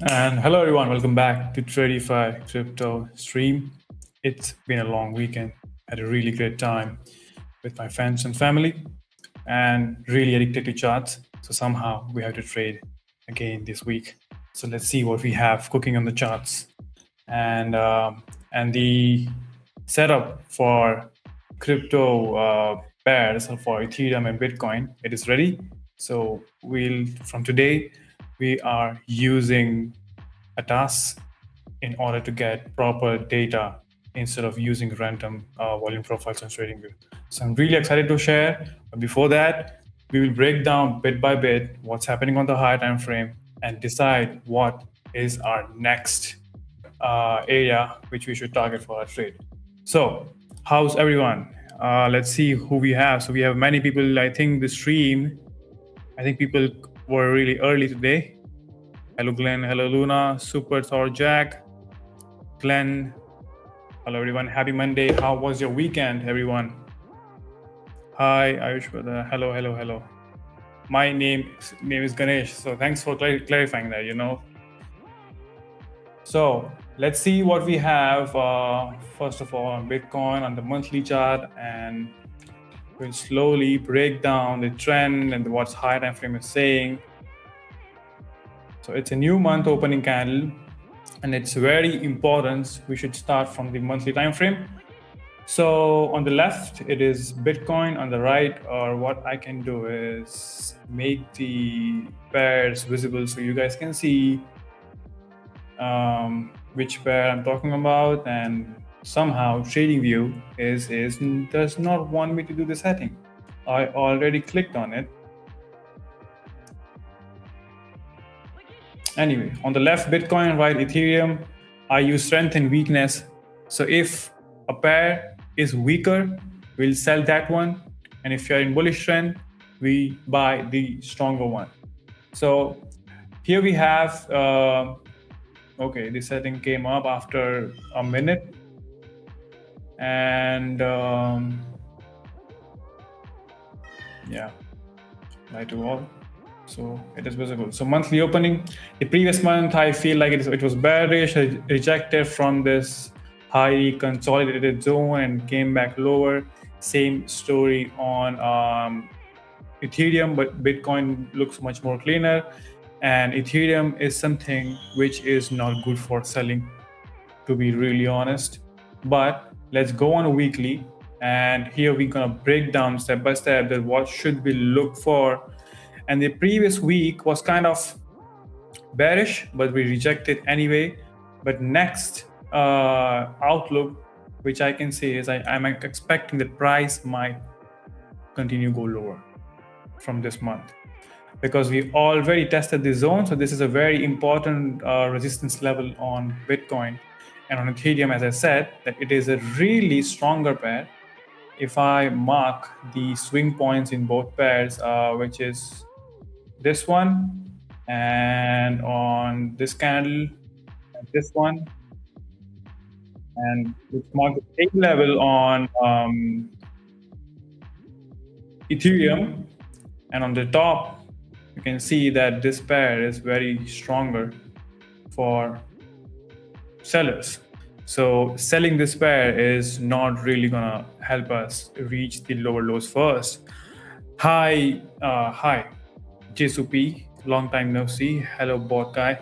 And hello, everyone. Welcome back to Tradeify Crypto Stream. It's been a long weekend. Had a really great time with my friends and family, and really addicted to charts. So somehow we have to trade again this week. So let's see what we have cooking on the charts, and and the setup for crypto pairs for Ethereum and Bitcoin. It is ready. So we'll from today we are using a task in order to get proper data instead of using random volume profiles on TradingView. So I'm really excited to share. But before that, we will break down bit by bit what's happening on the higher time frame and decide what is our next area which we should target for our trade. So, how's everyone? Let's see who we have. So we have many people. I think the stream. I think people were really early today. Hello, Glenn. Hello, Luna. Super Thor Jack. Glenn. Hello, everyone. Happy Monday. How was your weekend, everyone? Hi, Ayush brother. Hello, hello, hello. My name is Ganesh. So thanks for clarifying that. So let's see what we have. First of all, on Bitcoin on the monthly chart, and we'll slowly break down the trend and what's high time frame is saying. So it's a new month opening candle, and it's very important. We should start from the monthly time frame. So on the left, it is Bitcoin. On the right, or what I can do is make the pairs visible so you guys can see which pair I'm talking about. And somehow TradingView does not want me to do the setting. I already clicked on it. Anyway, on the left, Bitcoin, right, Ethereum. I use strength and weakness. So if a pair is weaker, we'll sell that one. And if you're in bullish trend, we buy the stronger one. So here we have, okay, the setting came up after a minute. And yeah, I do all. So it is visible. So monthly opening, the previous month, I feel like it was bearish, rejected from this highly consolidated zone and came back lower. Same story on Ethereum, but Bitcoin looks much more cleaner. And Ethereum is something which is not good for selling, to be really honest. But let's go on a weekly. And here we're gonna break down step by step that what should we look for. And the previous week was kind of bearish, but we rejected anyway. But next outlook, which I can say is I'm expecting the price might continue go lower from this month, because we already tested the zone. So this is a very important resistance level on Bitcoin. And on Ethereum, as I said, that it is a really stronger pair. If I mark the swing points in both pairs, which is this one, and on this candle, and this one, and let's mark the same level on Ethereum, and on the top, you can see that this pair is very stronger for sellers. So selling this pair is not really gonna help us reach the lower lows first. Hi, JSUP, long time no see. Hello, bot guy.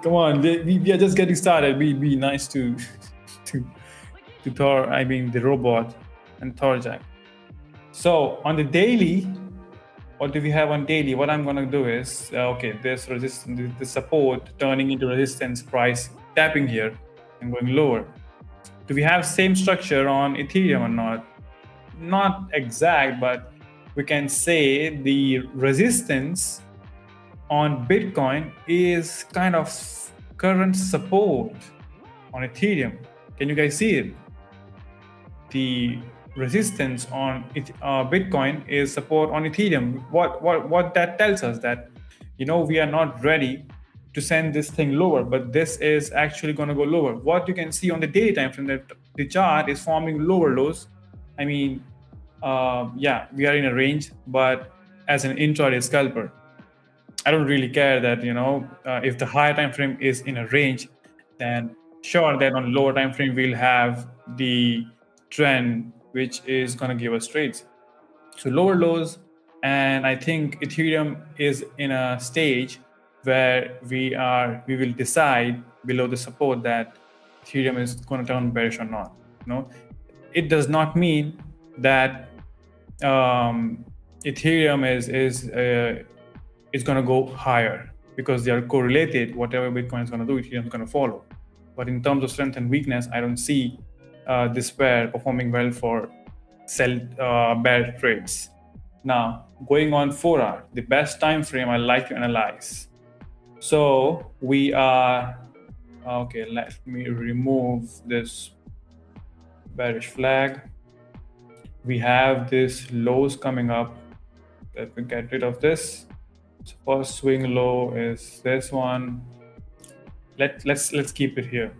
Come on, we are just getting started. Be nice to Thor. I mean the robot and Thor Jack. So on the daily, what do we have on daily? What I'm gonna do is okay, this resistance, the support turning into resistance, price tapping here and going lower. Do we have same structure on Ethereum or not? Not exact, but we can say the resistance on Bitcoin is kind of current support on Ethereum. Can you guys see it? The resistance on Bitcoin is support on Ethereum. What that tells us that we are not ready to send this thing lower, but this is actually going to go lower. What you can see on the daily time frame, that the chart is forming lower lows. I mean, yeah, we are in a range, but as an intraday scalper, I don't really care that, if the higher time frame is in a range, then sure, then on lower time frame we'll have the trend which is going to give us trades. So lower lows, and I think Ethereum is in a stage where we will decide below the support that Ethereum is going to turn bearish or not. It does not mean that Ethereum is going to go higher, because they are correlated. Whatever Bitcoin is going to do, Ethereum is going to follow. But in terms of strength and weakness, I don't see this pair performing well for sell bear trades. Now, going on 4 hour, the best time frame I like to analyze. So we are okay. Let me remove this bearish flag. We have this lows coming up. Let me get rid of this. So first swing low is this one. Let's keep it here.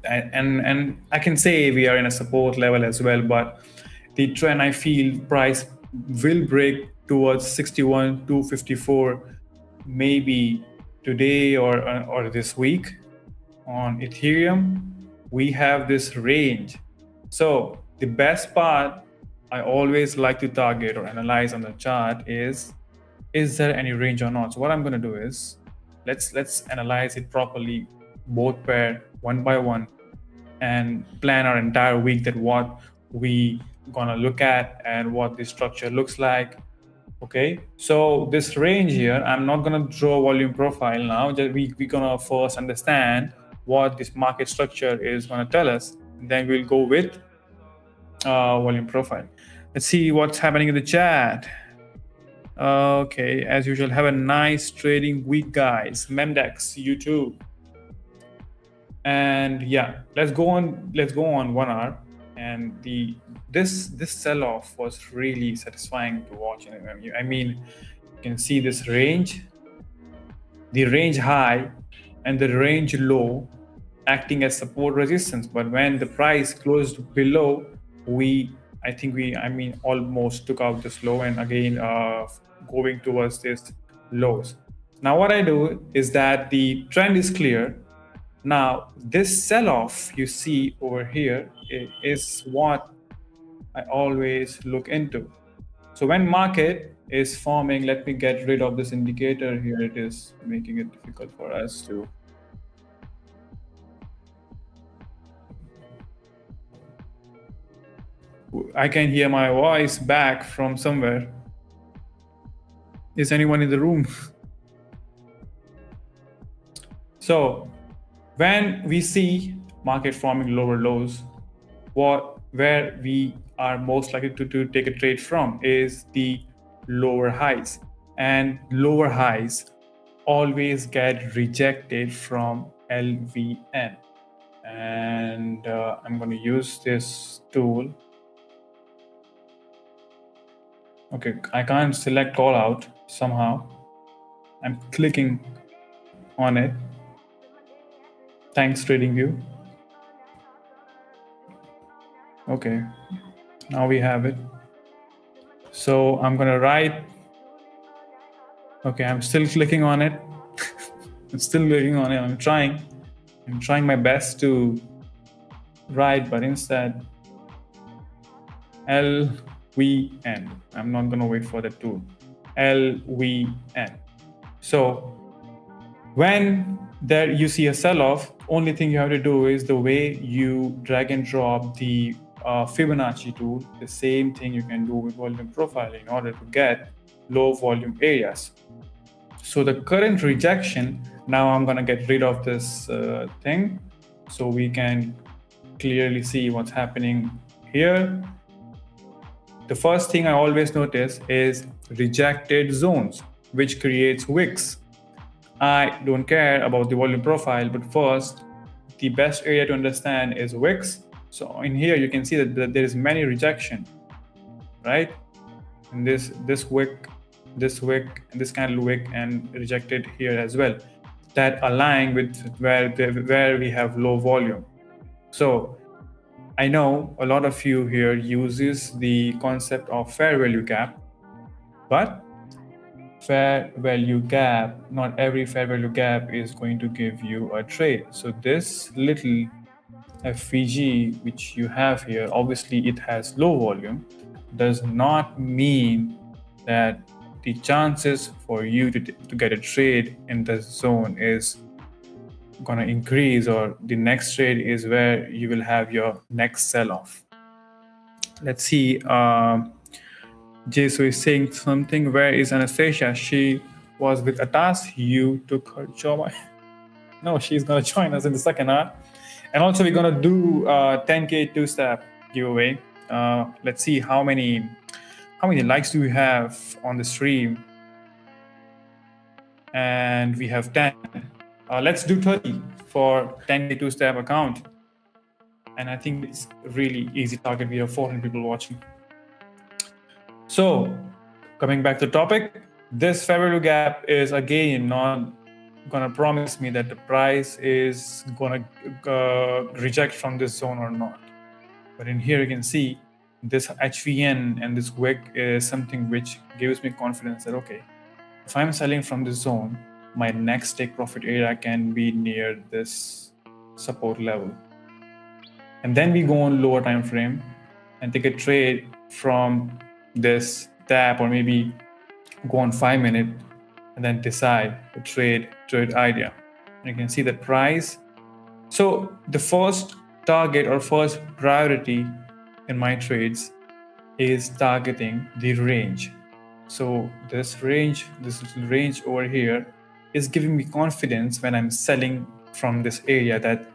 And I can say we are in a support level as well, but the trend, I feel price will break towards 61 to 54, maybe today or this week. On Ethereum, we have this range. So the best part I always like to target or analyze on the chart is there any range or not? So what I'm going to do is let's analyze it properly, both pair one by one, and plan our entire week that what we gonna look at and what the structure looks like. Okay, so this range here, I'm not gonna draw volume profile now. Just we're gonna first understand what this market structure is gonna tell us, and then we'll go with volume profile. Let's see what's happening in the chat. Okay, as usual, have a nice trading week, guys. Memdex, you too. And yeah, let's go on 1 hour. And this sell-off was really satisfying to watch. I mean, you can see this range, the range high and the range low acting as support resistance. But when the price closed below, I almost took out this low and again going towards this lows. Now what I do is that the trend is clear. Now this sell-off you see over here is what I always look into. So when market is forming, let me get rid of this indicator here. It is making it difficult for us to. I can hear my voice back from somewhere. Is anyone in the room? So when we see market forming lower lows, where we are most likely to take a trade from is the lower highs, and lower highs always get rejected from LVN. And I'm going to use this tool. Okay, I can't select call out somehow. I'm clicking on it. Thanks, TradingView. Okay, now we have it. So I'm gonna write. Okay, I'm still clicking on it. I'm still clicking on it. I'm trying my best to write, but instead LVN. I'm not gonna wait for the tool. LVN. So when there you see a sell-off, only thing you have to do is the way you drag and drop the Fibonacci tool, the same thing you can do with volume profile in order to get low volume areas. So the current rejection, now I'm gonna get rid of this thing so we can clearly see what's happening here. The first thing I always notice is rejected zones, which creates wicks. I don't care about the volume profile, but first, the best area to understand is wicks. So in here, you can see that there is many rejection, right? And this wick, this wick, this kind of wick, and rejected here as well. That align with where we have low volume. So I know a lot of you here uses the concept of fair value gap, but fair value gap, not every fair value gap is going to give you a trade. So this little FVG which you have here, obviously it has low volume, does not mean that the chances for you to get a trade in the zone is gonna increase, or the next trade is where you will have your next sell-off. Let's see. Jesu is saying something. Where is Anastasia? She was with Atas. You took her job. No, she's gonna join us in the second hour. And also we're gonna do 10K two-step giveaway. Let's see how many likes do we have on the stream. And we have 10. Let's do 30 for 10K two-step account. And I think it's really easy target. We have 400 people watching. So coming back to the topic, this fair value gap is again not gonna promise me that the price is gonna reject from this zone or not. But in here you can see this HVN and this wick is something which gives me confidence that okay, if I'm selling from this zone, my next take profit area can be near this support level. And then we go on lower time frame and take a trade from this tap, or maybe go on 5 minute and then decide the trade idea. And you can see the price. So the first target or first priority in my trades is targeting the range. So this little range over here is giving me confidence when I'm selling from this area that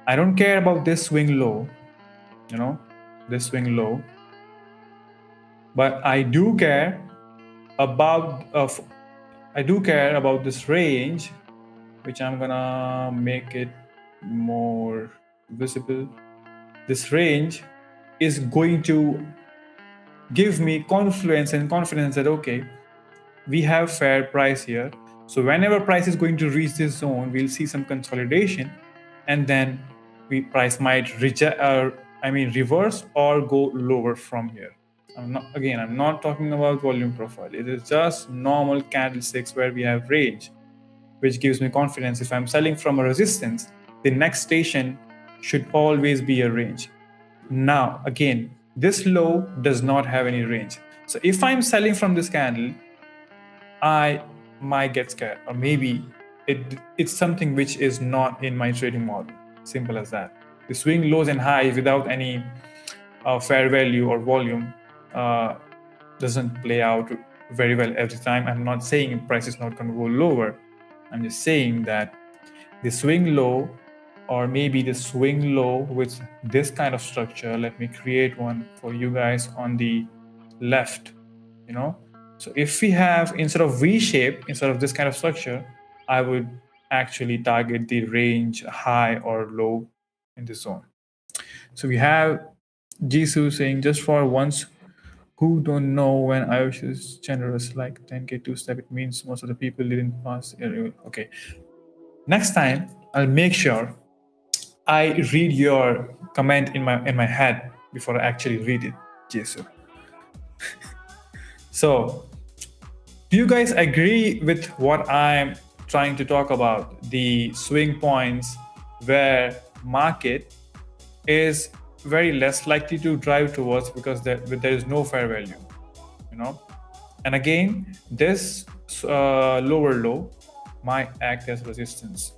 I don't care about this swing low, this swing low, but I do care about this range, which I'm gonna make it more visible. This range is going to give me confidence that okay, we have fair price here. So whenever price is going to reach this zone, we'll see some consolidation, and then price might reverse or go lower from here. I'm not talking about volume profile. It is just normal candlesticks where we have range, which gives me confidence. If I'm selling from a resistance, the next station should always be a range. Now, again, this low does not have any range. So if I'm selling from this candle, I might get scared, or maybe it's something which is not in my trading model. Simple as that. The swing lows and highs without any fair value or volume doesn't play out very well every time. I'm not saying price is not going to go lower. I'm just saying that the swing low, or maybe the swing low with this kind of structure. Let me create one for you guys on the left. So if we have, instead of V-shape, instead of this kind of structure, I would actually target the range high or low in the zone. So we have Jisoo saying, just for once who don't know, when Ayush is generous like 10K two-step, it means most of the people didn't pass. Okay. Next time, I'll make sure I read your comment in my head before I actually read it, Jisoo. So, do you guys agree with what I'm trying to talk about? The swing points where market is very less likely to drive towards because there is no fair value, And again, this lower low might act as resistance,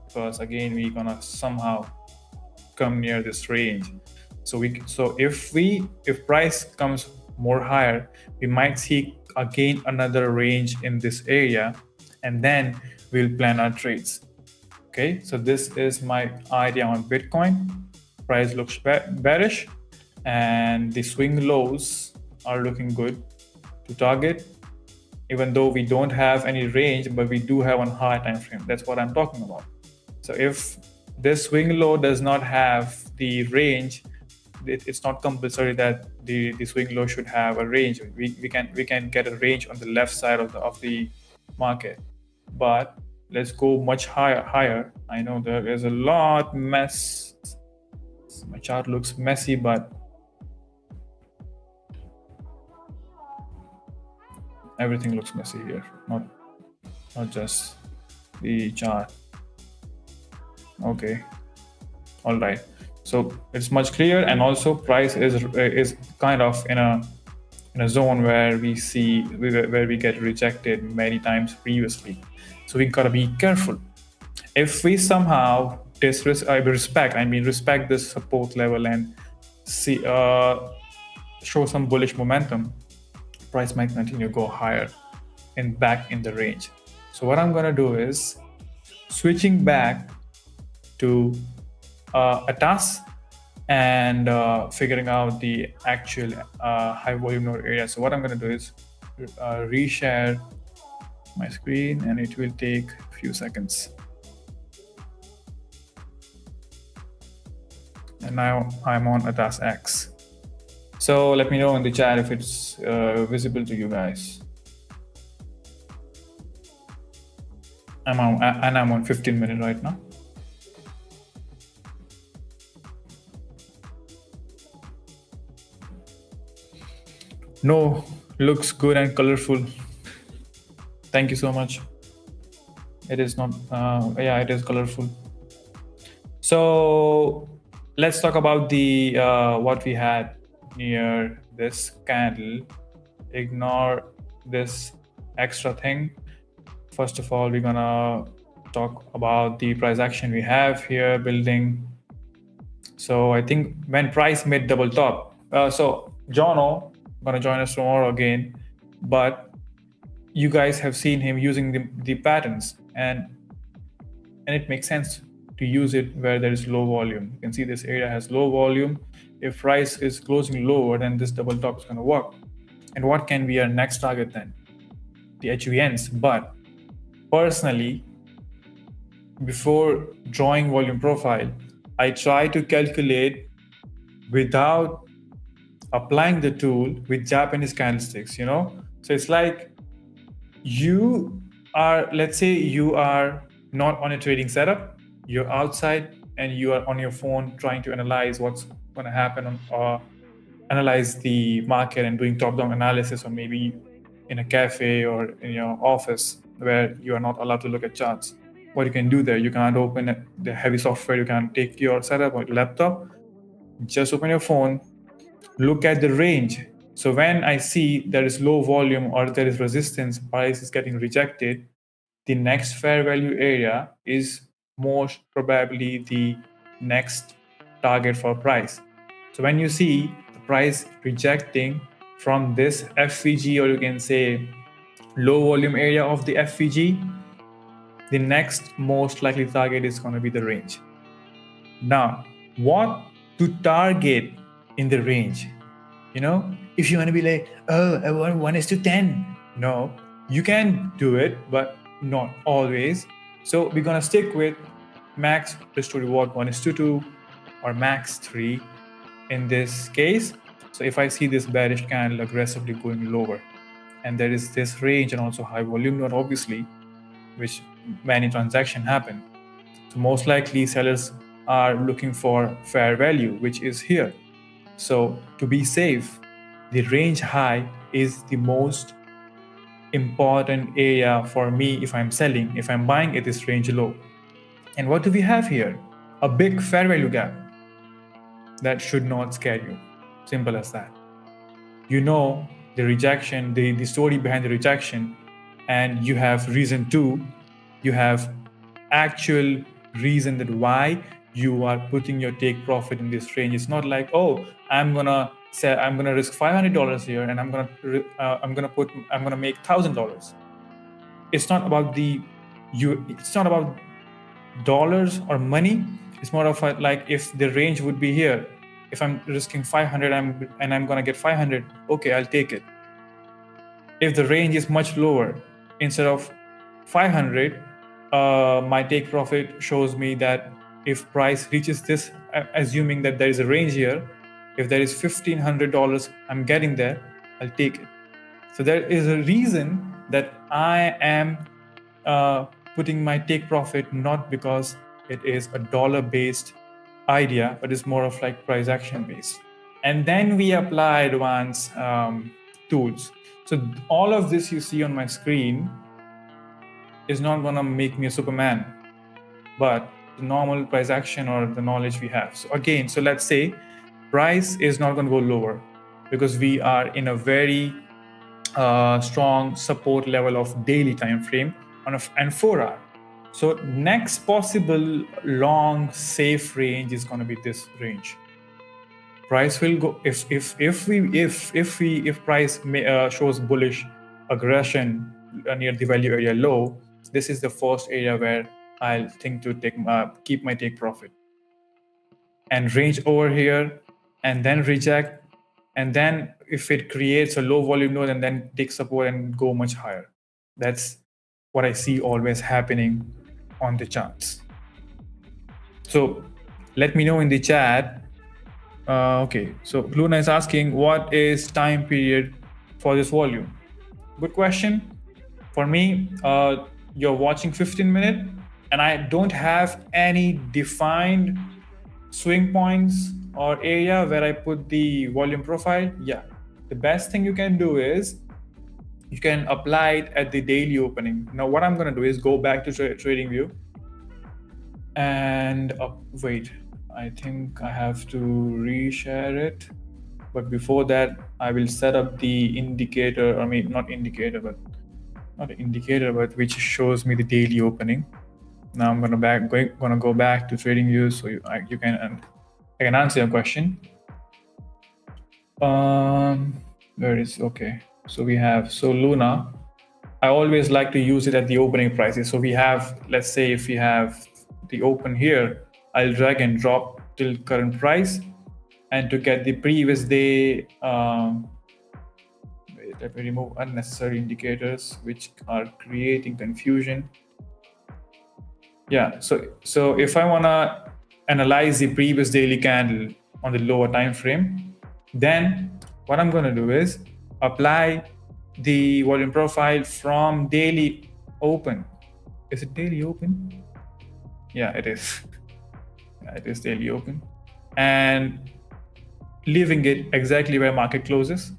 because again we're gonna somehow come near this range. So if price comes more higher, we might see again another range in this area, and then we'll plan our trades. Okay, so this is my idea on Bitcoin. Price looks bearish, and the swing lows are looking good to target, even though we don't have any range, but we do have on high time frame. That's what I'm talking about. So if this swing low does not have the range, it's not compulsory that the swing low should have a range. We can get a range on the left side of the market, but let's go much higher. I know there is a lot mess. My chart looks messy, but everything looks messy here, not just the chart. Okay, all right. So it's much clearer, and also price is kind of in a zone where we get rejected many times previously. So we gotta be careful. If we somehow respect this support level and show some bullish momentum, price might continue to go higher and back in the range. So what I'm gonna do is switching back to a task and figuring out the actual high volume node area. So what I'm going to do is reshare my screen, and it will take a few seconds. And now I'm on a task X. So let me know in the chat if it's visible to you guys. I'm on 15 minutes right now. No, looks good and colorful. Thank you so much. It is not, yeah, it is colorful. So let's talk about the what we had near this candle. Ignore this extra thing. First of all, we're gonna talk about the price action we have here building. So I think when price made double top, so Jono gonna join us tomorrow again, but you guys have seen him using the patterns, and it makes sense to use it where there is low volume. You can see this area has low volume. If price is closing lower, then this double top is going to work. And what can be our next target then? The HVNs. But personally, before drawing volume profile, I try to calculate without applying the tool with Japanese candlesticks, you know? So it's like let's say you are not on a trading setup, you're outside and you are on your phone trying to analyze what's going to happen or analyze the market and doing top-down analysis, or maybe in a cafe or in your office where you are not allowed to look at charts. What you can do there, you can't open the heavy software, you can take your setup or your laptop, just open your phone, look at the range. So when I see there is low volume or there is resistance, price is getting rejected, the next fair value area is most probably the next target for price. So when you see the price rejecting from this FVG, or you can say low volume area of the FVG, the next most likely target is going to be the range. Now, what to target in the range? You know, if you want to be like, oh, I want 1:10. No, you can do it, but not always. So we're going to stick with max risk to reward 1:2 or max 3 in this case. So if I see this bearish candle aggressively going lower, and there is this range and also high volume node, obviously, which many transactions happen. So most likely sellers are looking for fair value, which is here. So to be safe, the range high is the most important area for me if I'm selling. If I'm buying, it is range low. And what do we have here? A big fair value gap. That should not scare you. Simple as that. You know the rejection, the story behind the rejection, and you have reason to, you have actual reason that why you are putting your take profit in this range. It's not like, oh, I'm gonna risk $500 here, and I'm gonna make $1,000. It's not about it's not about dollars or money. It's more of like, if the range would be here, if I'm risking 500 and I'm gonna get 500, okay, I'll take it. If the range is much lower, instead of 500, my take profit shows me that if price reaches this, assuming that there is a range here, if there is $1,500, I'm getting there, I'll take it. So there is a reason that I am putting my take profit, not because it is a dollar-based idea, but it's more of like price action based. And then we apply advanced tools. So all of this you see on my screen is not going to make me a Superman, but the normal price action or the knowledge we have. So again, so let's say price is not going to go lower because we are in a very strong support level of daily time frame and 4 hour. So next possible long safe range is going to be this range. Price will go if price shows bullish aggression near the value area low. This is the first area where I'll think to keep my take profit and range over here, and then reject, and then if it creates a low volume node and then take support and go much higher. That's what I see always happening on the charts. So let me know in the chat. Okay, so Luna is asking, what is time period for this volume? Good question. For me, you're watching 15-minute, and I don't have any defined swing points or area where I put the volume profile. Yeah, the best thing you can do is you can apply it at the daily opening. Now, what I'm going to do is go back to TradingView and wait. I think I have to reshare it, but before that I will set up the indicator, I mean not an indicator but which shows me the daily opening. Now I'm gonna go back to TradingView so I can answer your question. There is okay. So we have Luna. I always like to use it at the opening prices. So we have, let's say if we have the open here, I'll drag and drop till current price, and to get the previous day, let me remove unnecessary indicators which are creating confusion. Yeah, so if I wanna analyze the previous daily candle on the lower time frame, then what I'm gonna do is apply the volume profile from daily open. Is it daily open? Yeah, it is. It is daily open, and leaving it exactly where market closes.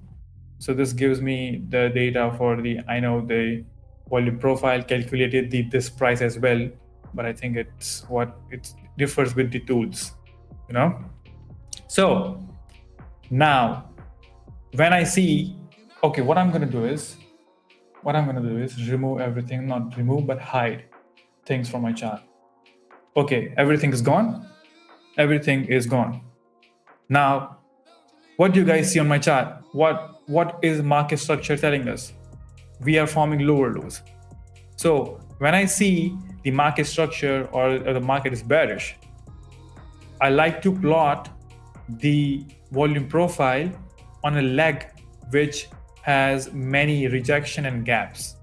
So this gives me the data for I know the volume profile calculated this price as well, but I think it differs with the tools, you know. So now when I see, okay, what I'm going to do is remove everything, not remove, but hide things from my chart. Okay, everything is gone. Everything is gone. Now, what do you guys see on my chart? What is market structure telling us? We are forming lower lows. So when I see the market structure or the market is bearish, I like to plot the volume profile on a leg which has many rejection and gaps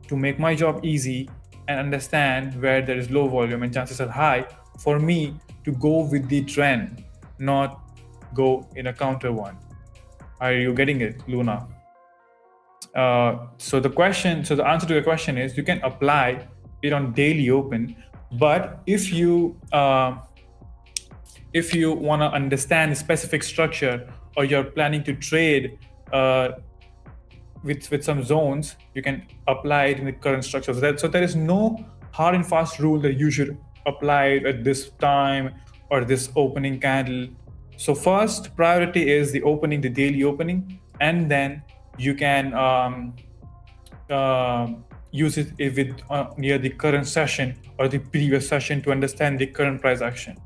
to make my job easy and understand where there is low volume and chances are high for me to go with the trend, not go in a counter one. Are you getting it, Luna? So the answer to your question is you can apply it on daily open, but if you want to understand a specific structure or you're planning to trade with some zones, you can apply it in the current structure. So there is no hard and fast rule that you should apply it at this time or this opening candle. So first priority is the daily opening, and then you can use it with near the current session or the previous session to understand the current price action.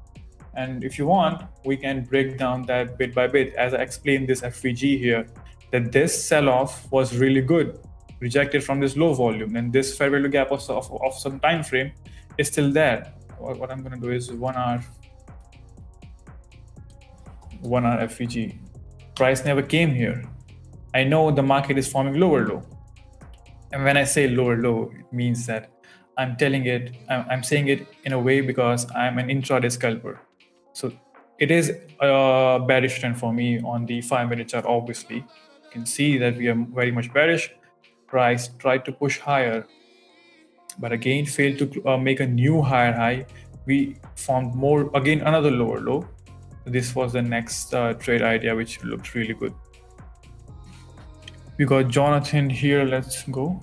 And if you want, we can break down that bit by bit, as I explained this FVG here, that this sell-off was really good, rejected from this low volume, and this fair value gap of some time frame is still there. What I'm going to do is 1 hour FVG. Price never came here. I know the market is forming lower low, and when I say lower low, it means that I'm saying it in a way because I'm an intraday scalper. So it is a bearish trend for me on the 5-minute chart. Obviously, you can see that we are very much bearish. Price tried to push higher, but again failed to make a new higher high. We formed another lower low. This was the next trade idea, which looked really good. We got Jonathan here. Let's go.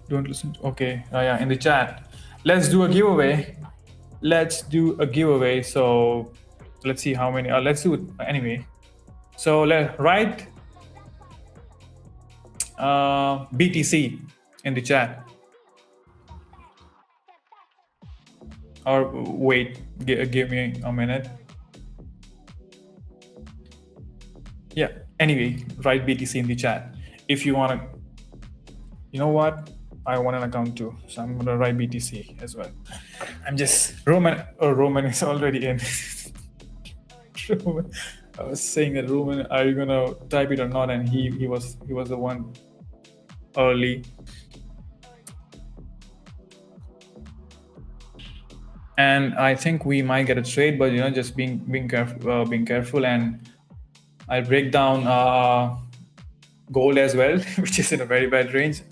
Don't listen. Okay. Yeah, in the chat. Let's do a giveaway. Let's do a giveaway. So let's see how many. Let's do it anyway. So let write BTC in the chat. Or wait, give me a minute. Yeah. Anyway, write BTC in the chat if you want to. You know what? I want an account too, so I'm gonna write BTC as well. I'm just Roman. Oh, Roman is already in. Roman, I was saying that Roman, are you gonna type it or not? And he was the one early. And I think we might get a trade, but just being careful. And I'll break down gold as well, which is in a very bad range.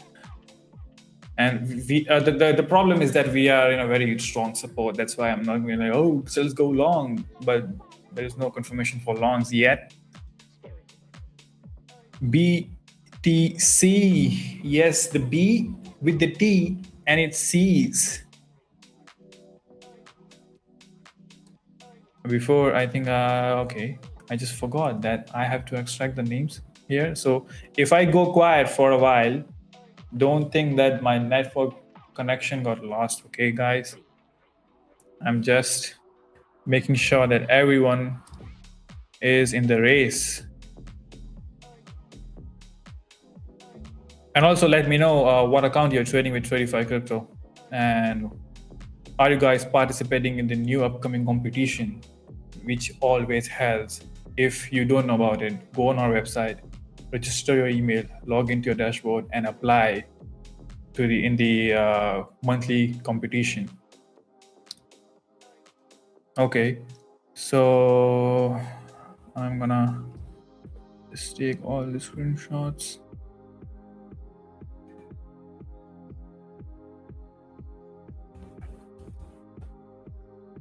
And the problem is that we are in a very strong support. That's why I'm not going to so let's go long, but there is no confirmation for longs yet. BTC, yes, the B with the T and it's C's. Before I think okay, I just forgot that I have to extract the names here. So if I go quiet for a while, don't think that my network connection got lost. Okay, guys, I'm just making sure that everyone is in the race. And also let me know what account you're trading with Tradeify Crypto, and are you guys participating in the new upcoming competition, which always has. If you don't know about it, go on our website, register your email, log into your dashboard, and apply to the monthly competition. Okay, so I'm gonna just take all the screenshots.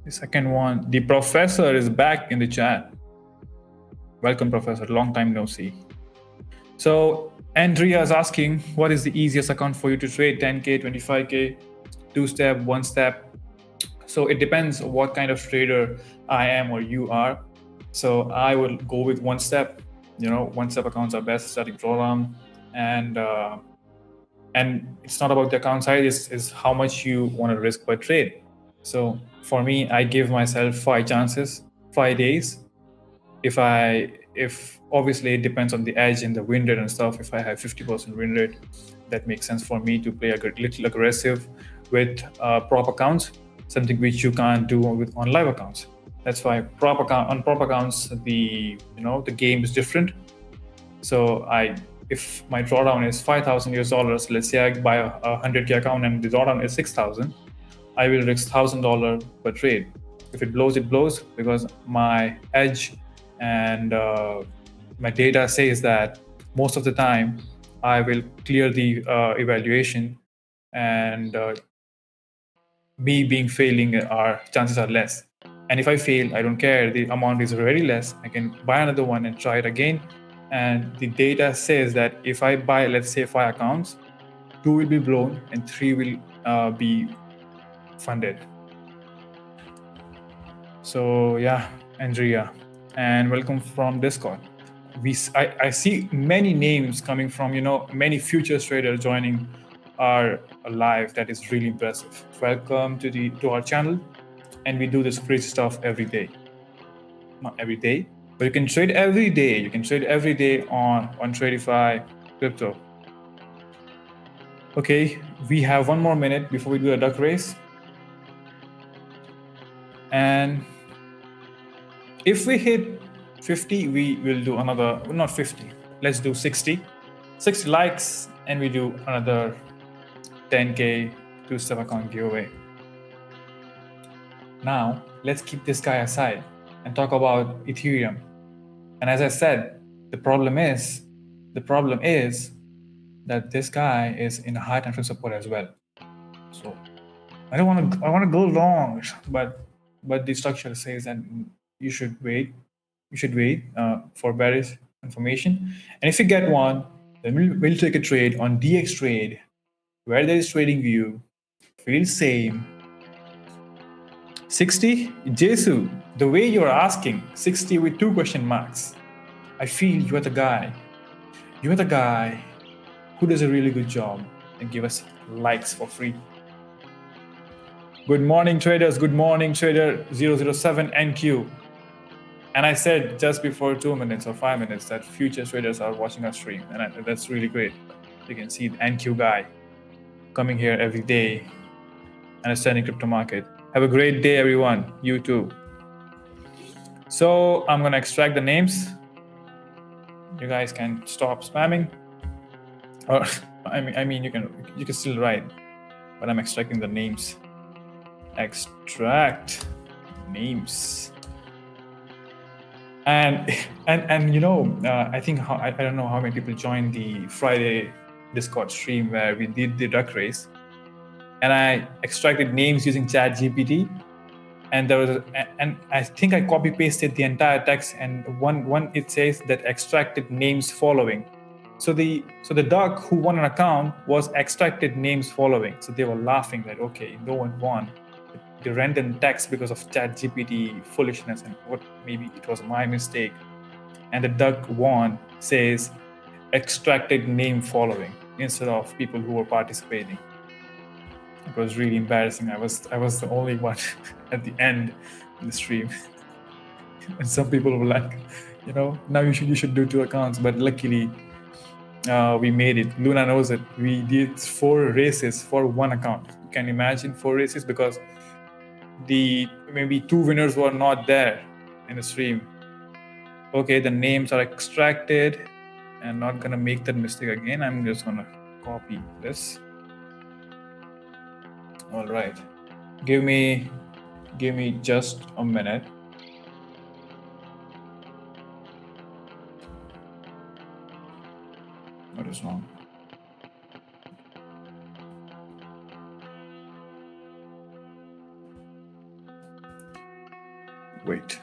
The second one, the professor is back in the chat. Welcome, professor. Long time no see. So Andrea is asking, what is the easiest account for you to trade? 10K, 25K, 2-step, 1-step? So it depends what kind of trader I am or you are. So I will go with 1-step. 1-step accounts are best, static drawdown, and it's not about the account size, it's how much you want to risk per trade. So for me, I give myself 5 chances, 5 days. If obviously it depends on the edge and the win rate and stuff. If I have 50% win rate, that makes sense for me to play a little aggressive with prop accounts, something which you can't do on live accounts. That's why on prop accounts, the game is different. So if my drawdown is $5,000 US, let's say I buy a 100K account and the drawdown is 6,000, I will risk $1,000 per trade. If it blows, it blows, because my edge and my data says that most of the time I will clear the evaluation, and me being failing, our chances are less. And if I fail, I don't care. The amount is very less. I can buy another one and try it again. And the data says that if I buy, let's say 5 accounts, 2 will be blown and 3 will be funded. So yeah, Andrea, and welcome from Discord. I see many names coming from, many futures traders joining our live. That is really impressive. Welcome to our channel, and we do this crazy stuff every day. Not every day, but you can trade every day. You can trade every day on Tradeify Crypto. Okay, we have 1 more minute before we do a duck race. And if we hit 50, we will do another, not 50, let's do 60 likes, and we do another 10K 2-step account giveaway. Now, let's keep this guy aside and talk about Ethereum. And as I said, the problem is that this guy is in a high time frame support as well. So I want to go long, but the structure says that you should wait for bearish information. And if you get one, then we'll take a trade on DX Trade, where there is trading view, feels same. 60? Jesu, the way you're asking, 60 with 2 question marks. I feel you are the guy. You are the guy who does a really good job and give us likes for free. Good morning, traders. Good morning, trader 007 NQ. And I said just before 2 minutes or 5 minutes that future traders are watching our stream. And that's really great. You can see the NQ guy coming here every day, understanding crypto market. Have a great day, everyone. You too. So I'm going to extract the names. You guys can stop spamming. Or I mean you can still write, but I'm extracting the names. Extract names. And you know, I think I don't know how many people joined the Friday Discord stream where we did the duck race, and I extracted names using ChatGPT, and there was and I think I copy pasted the entire text, and one it says that extracted names following. So the duck who won an account was extracted names following. So they were laughing that okay, no one won the random text because of ChatGPT foolishness, and what maybe it was my mistake. And the duck won says extracted name following instead of people who were participating. It was really embarrassing. I was the only one at the end of the stream. And some people were like, you know, now you should do 2 accounts. But luckily we made it. Luna knows it. We did 4 races for 1 account. You can imagine 4 races because maybe 2 winners were not there in the stream. Okay, the names are extracted. I'm not gonna make that mistake again. I'm just gonna copy this. All right, give me just a minute. What is wrong? Wait.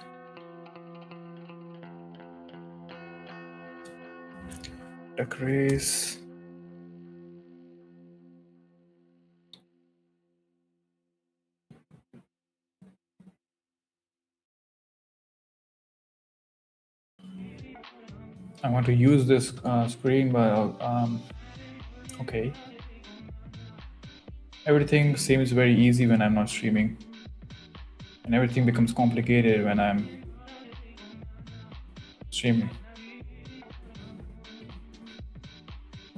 Duck race. I want to use this screen, but okay. Everything seems very easy when I'm not streaming, and everything becomes complicated when I'm streaming.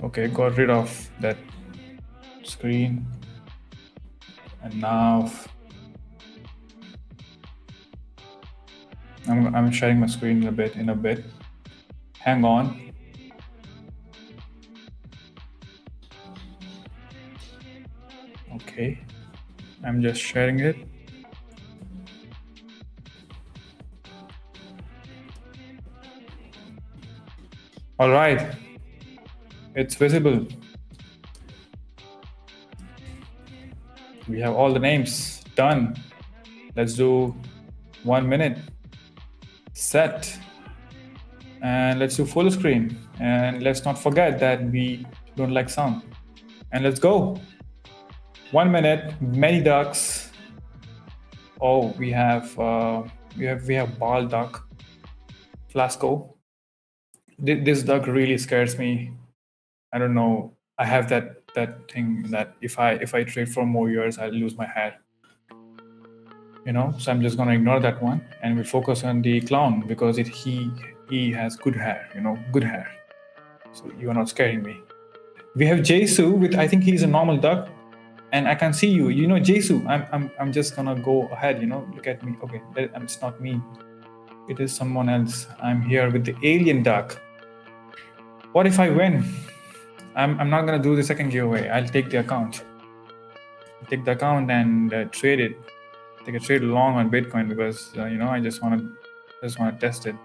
Okay, got rid of that screen, and now I'm sharing my screen in a bit. Hang on. Okay, I'm just sharing it. All right, it's visible. We have all the names done. Let's do 1 minute. Set. And let's do full screen. And let's not forget that we don't like sound. And let's go. 1 minute, many ducks. Oh, we have ball duck, Flasco. This duck really scares me. I don't know. I have that thing that if I trade for more years, I'll lose my hair. You know, so I'm just gonna ignore that one, and we focus on the clown because he has good hair. You know, good hair. So you are not scaring me. We have Jesu with, I think he's a normal duck, and I can see you. You know, Jesu. I'm just gonna go ahead. You know, look at me. Okay, it's not me. It is someone else. I'm here with the alien duck. What if I win? I'm not gonna do the second giveaway. I'll take the account. Take the account and trade it. Take a trade long on Bitcoin because you know I just want to test it.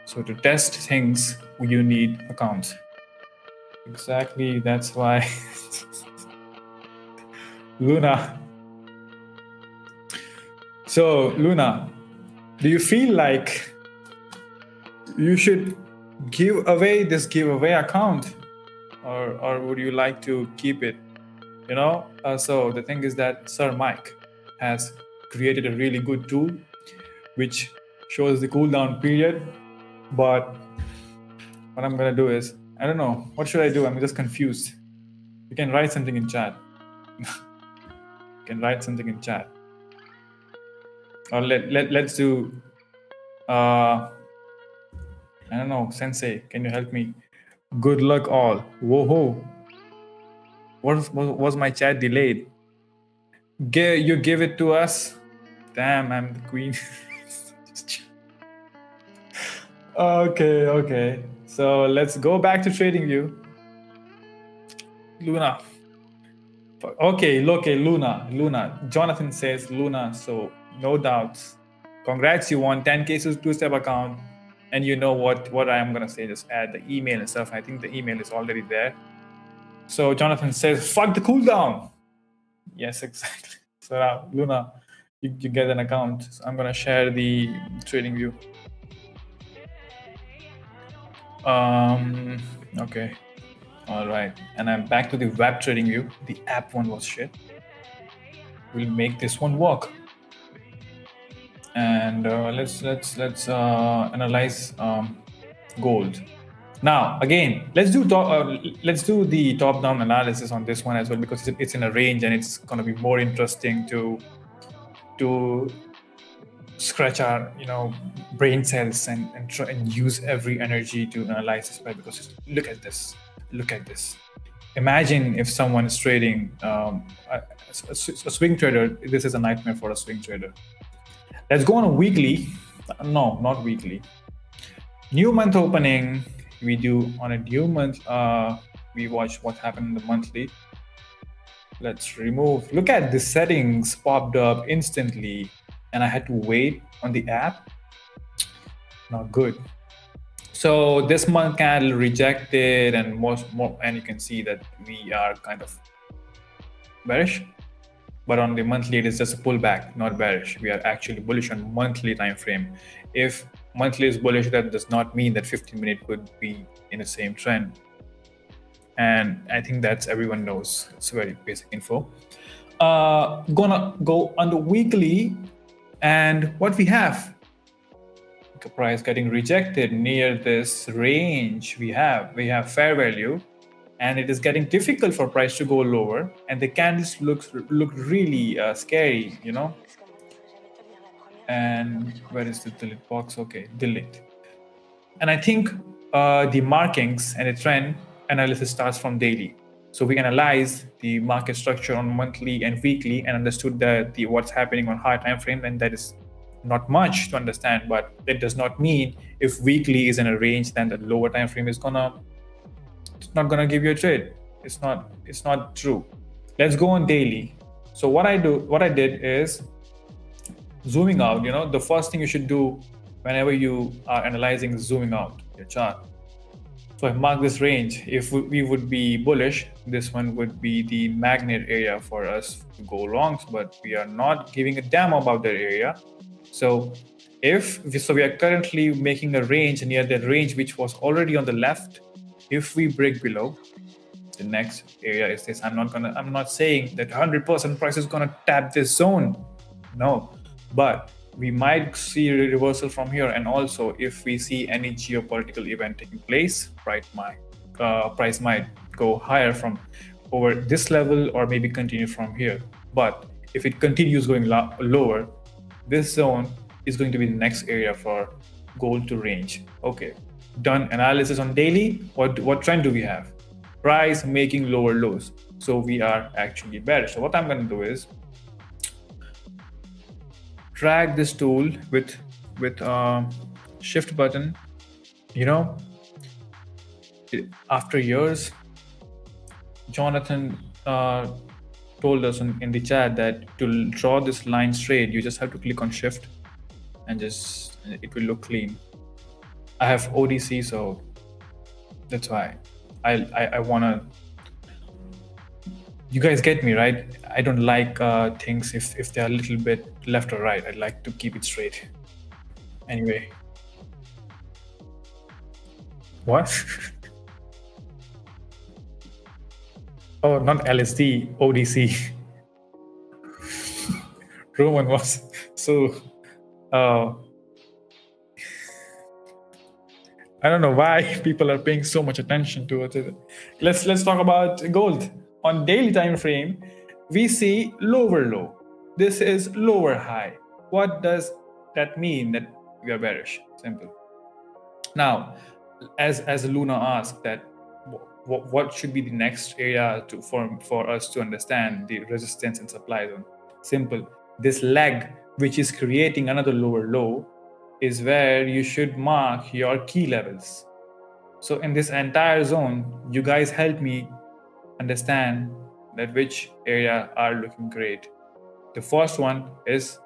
So to test things, you need accounts. Exactly. That's why. Luna. So Luna, do you feel like you should give away this giveaway account, or would you like to keep it? So the thing is that Sir Mike has created a really good tool which shows the cooldown period. But what I'm gonna do is, I don't know, what should I do? I'm just confused. You can write something in chat. You can write something in chat. Or let's do I don't know, Sensei, can you help me? Good luck all. Whoa. Was my chat delayed? You give it to us? Damn, I'm the queen. Okay. So let's go back to TradingView. Luna. Okay, Luna. Jonathan says Luna, so no doubts. Congrats, you won 10K two-step account. And you know what I am gonna say, just add the email and stuff. I think the email is already there. So Jonathan says, fuck the cooldown. Yes, exactly. So now, Luna, you get an account. So I'm gonna share the TradingView. Okay. All right. And I'm back to the web TradingView. The app one was shit. We'll make this one work. And let's analyze gold. Now again, let's do the top-down analysis on this one as well, because it's in a range and it's going to be more interesting to scratch our brain cells and try and use every energy to analyze this price. Because look at this. Imagine if someone is trading a swing trader. This is a nightmare for a swing trader. Let's go on a weekly. No, not weekly. New month opening. We do on a new month. We watch what happened in the monthly. Let's remove. Look at the settings popped up instantly, and I had to wait on the app. Not good. So this month candle rejected, and more, and you can see that we are kind of bearish. But on the monthly, it is just a pullback, not bearish. We are actually bullish on monthly time frame. If monthly is bullish, that does not mean that 15-minute could be in the same trend. And I think that's everyone knows. It's very basic info. Gonna go on the weekly, and what we have, the price getting rejected near this range. We have fair value, and it is getting difficult for price to go lower, and the candles look really scary, And where is the delete box? Okay, delete. And I think the markings and the trend analysis starts from daily. So we analyze the market structure on monthly and weekly and understood that what's happening on higher time frame, and that is not much to understand. But that does not mean if weekly is in a range, then the lower time frame is it's not gonna give you a trade. It's not true. Let's go on daily. So what I did is zooming out. The first thing you should do whenever you are analyzing is zooming out your chart. So I mark this range. If we would be bullish, this one would be the magnet area for us to go longs, but we are not giving a damn about that area. So we are currently making a range near that range, which was already on the left. If we break below, the next area is this. I'm not saying that 100% price is gonna tap this zone. No, but we might see a reversal from here. And also, if we see any geopolitical event taking place, price might go higher from over this level, or maybe continue from here. But if it continues going lower, this zone is going to be the next area for gold to range. Okay, done analysis on daily. What trend do we have? Price making lower lows. So we are actually bearish. So what I'm going to do is drag this tool with shift button. After years, Jonathan told us in the chat that to draw this line straight, you just have to click on shift and it will look clean. I have ODC, so that's why I wanna, you guys get me, right? I don't like things if they're a little bit left or right. I like to keep it straight. Anyway, What? Oh, not LSD, ODC. Roman was so. Uh, I don't know why people are paying so much attention to it. Let's talk about gold. On daily time frame, we see lower low. This is lower high. What does that mean that we are bearish? Simple. Now, as Luna asked, that what should be the next area to for us to understand the resistance and supply zone? Simple. This leg, which is creating another lower low, is where you should mark your key levels. So in this entire zone, you guys help me understand that which area are looking great. The first one is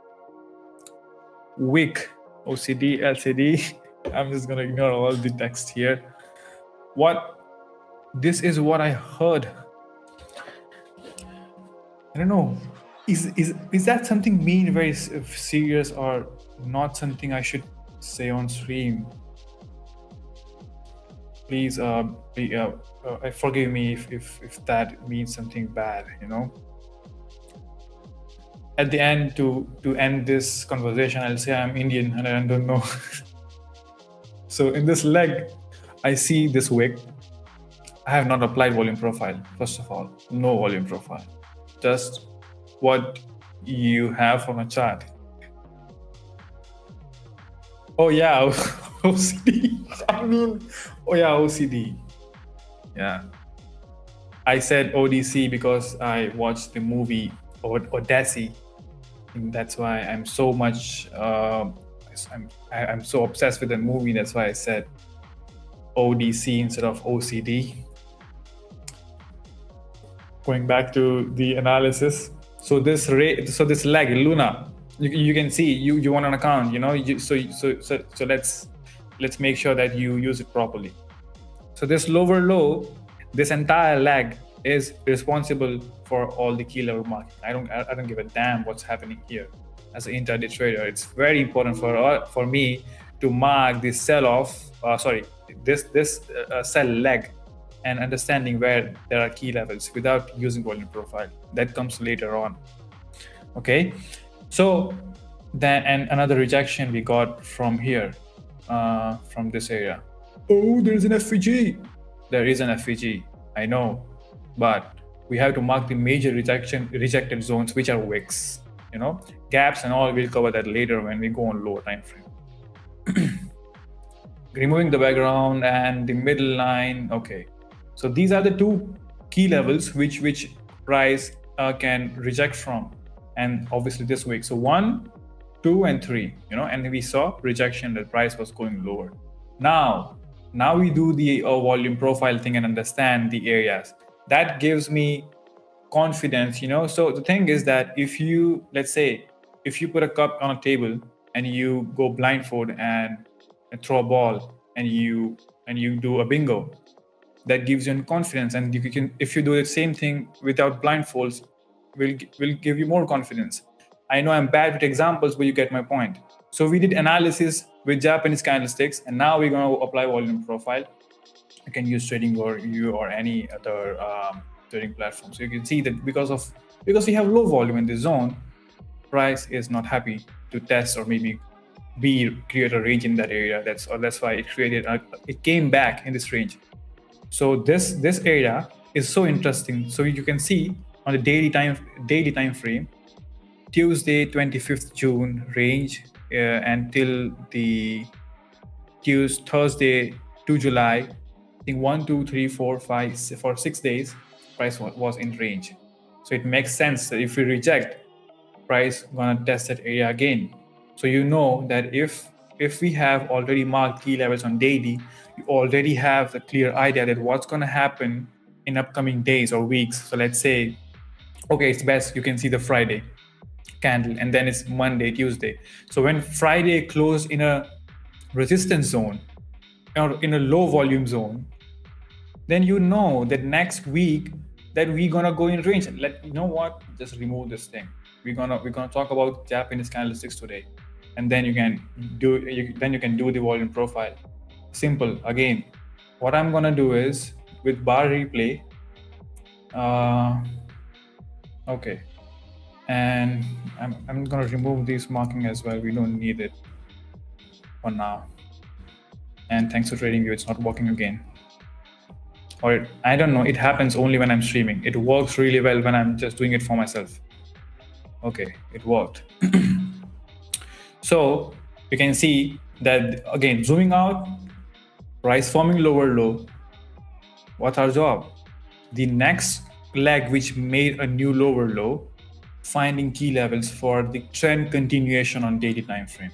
wick, OCD, LCD. I'm just gonna ignore all the text here. This is what I heard. I don't know. Is that something mean, very serious, or not something I should say on stream? Please, forgive me if that means something bad. At the end, to end this conversation, I'll say I'm Indian and I don't know. So in this leg, I see this wick. I have not applied volume profile. First of all, no volume profile. Just what you have from a chart. Oh yeah, OCD. OCD. Yeah. I said ODC because I watched the movie Odyssey. That's why I'm so much. I'm so obsessed with the movie. That's why I said ODC instead of OCD. Going back to the analysis. So this leg, Luna, you can see you want an account. So let's make sure that you use it properly. So this lower low, this entire leg is responsible for all the key level market. I don't give a damn what's happening here. As an intraday trader, it's very important for me to mark this sell-off. This sell leg, and understanding where there are key levels without using volume profile. That comes later on. Okay, so then, and another rejection we got from here, from this area. Oh, there's an FVG. There is an FVG, I know, but we have to mark the major rejected zones, which are wicks. Gaps and all. We'll cover that later when we go on lower time frame. Removing the background and the middle line. Okay, so these are the two key levels which price can reject from, and obviously this week. So 1, 2, and 3. And we saw rejection. The price was going lower. Now we do the volume profile thing and understand the areas. That gives me confidence. So the thing is that if you put a cup on a table and you go blindfold and throw a ball and you do a bingo, that gives you confidence. And you can, if you do the same thing without blindfolds, will give you more confidence. I know I'm bad with examples, but you get my point. So we did analysis with Japanese candlesticks, and now we're going to apply volume profile. You can use TradingView or any other trading platform. So you can see that because we have low volume in this zone, price is not happy to test or maybe create a range in that area. That's why it came back in this range. So this area is so interesting. So you can see on the daily time frame, Tuesday 25th June range until the Thursday 2 July. I think 1, 2, 3, 4, 5 for 6 days, price was in range. So it makes sense that if we reject, price gonna test that area again. So that if we have already marked key levels on daily, you already have the clear idea that what's gonna happen in upcoming days or weeks. So let's say, okay, it's best you can see the Friday candle, and then it's Monday, Tuesday. So when Friday closed in a resistance zone or in a low volume zone, then that next week that we're gonna go in range. Just remove this thing. We're gonna talk about Japanese candlesticks today, and then you can do the volume profile. Simple again. what I'm gonna do is with bar replay. Okay, and I'm gonna remove this marking as well. We don't need it for now. And thanks for TradingView, it's not working again. Or I don't know, it happens only when I'm streaming. It works really well when I'm just doing it for myself. Okay, it worked. So you can see that again, zooming out, price forming lower low. What's our job? The next leg which made a new lower low, finding key levels for the trend continuation on daily time frame.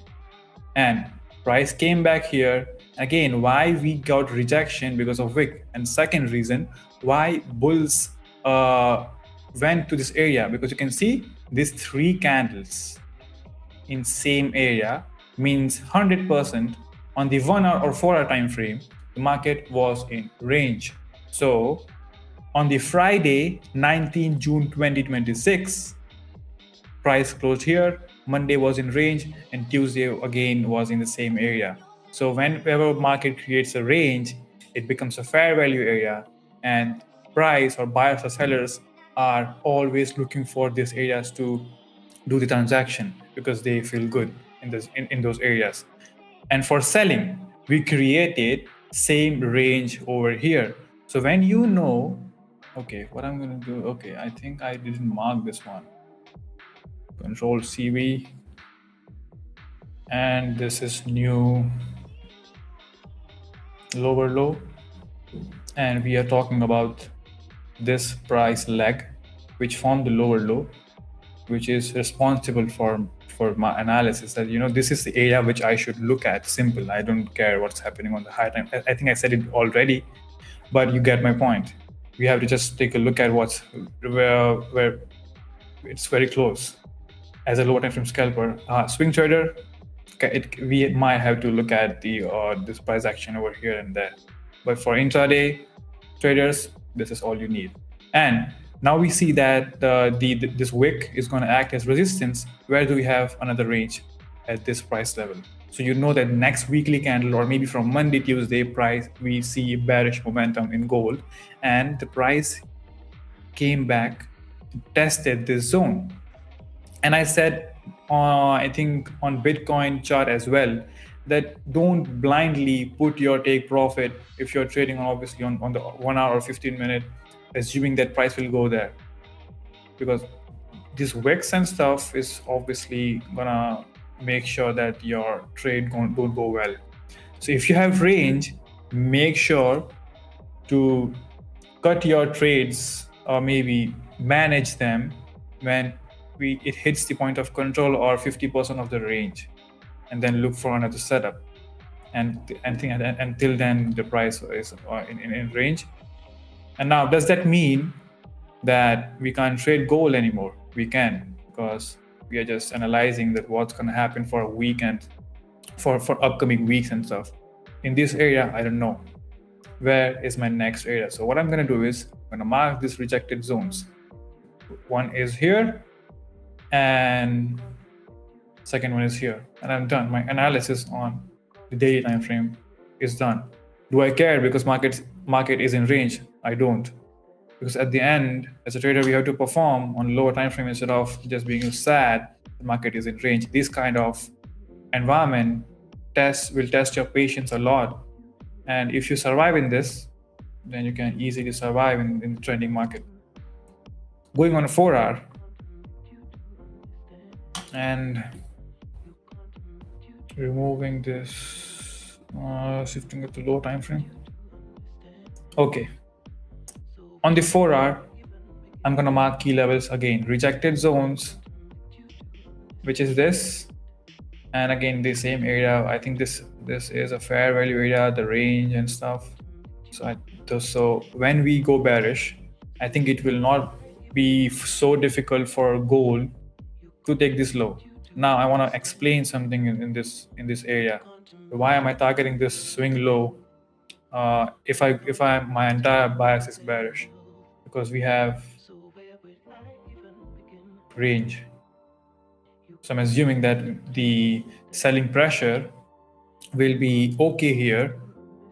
And price came back here. Again, why we got rejection because of wick. And second reason why bulls went to this area, because you can see these three candles in same area means 100% on the 1 hour or 4 hour time frame the market was in range. So on the Friday 19 June 2026 price closed here, Monday was in range, and Tuesday again was in the same area. So whenever market creates a range, it becomes a fair value area, and price or buyers or sellers are always looking for these areas to do the transaction because they feel good in those areas. And for selling, we created same range over here. So when you know, okay, what I'm going to do, okay, I think I didn't mark this one. Control CV, and this is new lower low, and we are talking about this price leg which formed the lower low, which is responsible for my analysis that this is the area which I should look at. Simple. I don't care what's happening on the high time. I think I said it already, but you get my point. We have to just take a look at what's where it's very close. As a lower time frame scalper, swing trader, we might have to look at the this price action over here and there. But for intraday traders, this is all you need. And now we see that this wick is going to act as resistance. Where do we have another range? At this price level. So you know that next weekly candle, or maybe from Monday, Tuesday price, we see bearish momentum in gold, and the price came back, tested this zone. And I said, I think on Bitcoin chart as well, that don't blindly put your take profit if you're trading obviously on the 1 hour or 15 minute, assuming that price will go there. Because this wicks and stuff is obviously gonna make sure that your trade don't go well. So if you have range, make sure to cut your trades or maybe manage them when it hits the point of control or 50% of the range, and then look for another setup. And until then, the price is in range. And now, does that mean that we can't trade gold anymore? We can, because we are just analyzing that what's going to happen for a week and for upcoming weeks and stuff. In this area, I don't know. Where is my next area? So what I'm going to do is I'm going to mark these rejected zones. One is here, and second one is here, and I'm done. My analysis on the daily time frame is done. Do I care because market is in range? I don't, because at the end, as a trader, we have to perform on lower time frame instead of just being sad the market is in range. This kind of environment will test your patience a lot, and if you survive in this, then you can easily survive in the trending market. Going on a 4 hour and removing this, shifting it to low time frame. Okay, on the 4 hour, I'm gonna mark key levels again, rejected zones, which is this, and again the same area. I think this is a fair value area, the range and stuff. So when we go bearish, I think it will not be so difficult for gold to take this low. Now I want to explain something in this area. Why am I targeting this swing low if my entire bias is bearish? Because we have range. So I'm assuming that the selling pressure will be okay here,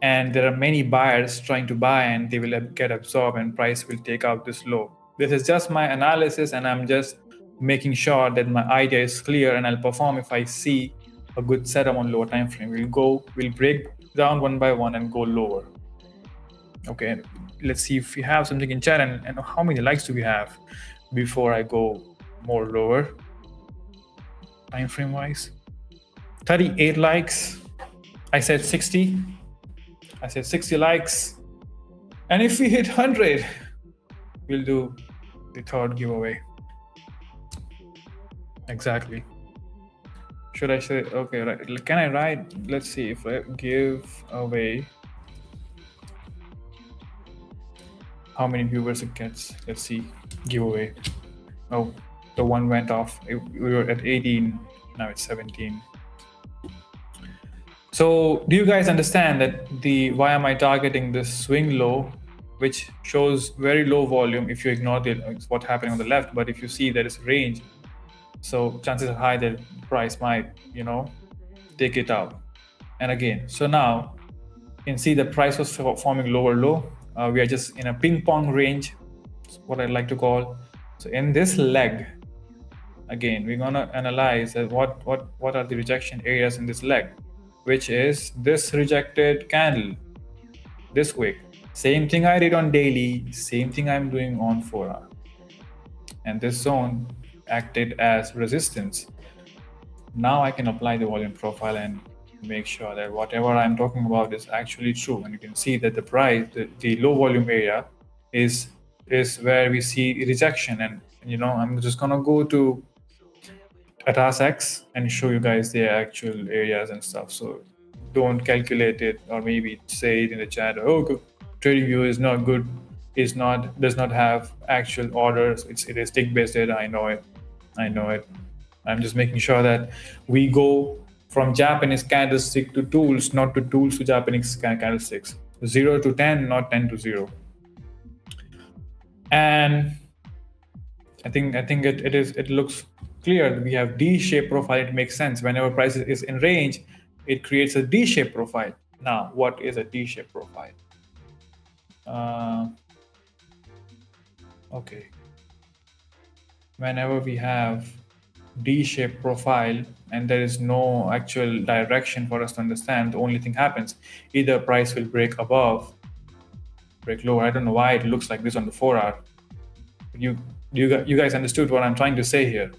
and there are many buyers trying to buy, and they will get absorbed and price will take out this low. This is just my analysis, and I'm just making sure that my idea is clear, and I'll perform if I see a good setup on lower time frame. We'll break down one by one and go lower. Okay, let's see if we have something in chat, and how many likes do we have before I go more lower time frame wise. 38 likes. I said 60. I said 60 likes. And if we hit 100, we'll do the third giveaway. Exactly. Should I say, okay, right. Can I write, let's see if I give away, how many viewers it gets. Let's see, giveaway. Oh, the one went off. We were at 18, now it's 17. So do you guys understand that why am I targeting this swing low, which shows very low volume if you ignore what's happening on the left, but if you see there is range, so chances are high that the price might, take it out. And again, so now you can see the price was forming lower low. We are just in a ping pong range, what I like to call. So in this leg, again, we're gonna analyze what are the rejection areas in this leg, which is this rejected candle this week. Same thing I did on daily, same thing I'm doing on 4-hour. And this zone acted as resistance. Now I can apply the volume profile and make sure that whatever I'm talking about is actually true. And you can see that the price, the low volume area is where we see rejection. And I'm just gonna go to ATASX and show you guys the actual areas and stuff. So don't calculate it, or maybe say it in the chat, oh, TradingView is not good, does not have actual orders, it is tick based data. I know it. I'm just making sure that we go from Japanese candlestick to tools, not to tools to Japanese candlesticks. 0 to 10, not 10 to 0. And I think it looks clear. We have D-shaped profile. It makes sense. Whenever price is in range, it creates a D-shaped profile. Now, what is a D-shaped profile? Okay. Whenever we have D-shaped profile and there is no actual direction for us to understand, the only thing happens, either price will break above, break lower. I don't know why it looks like this on the 4-hour. You guys understood what I'm trying to say here.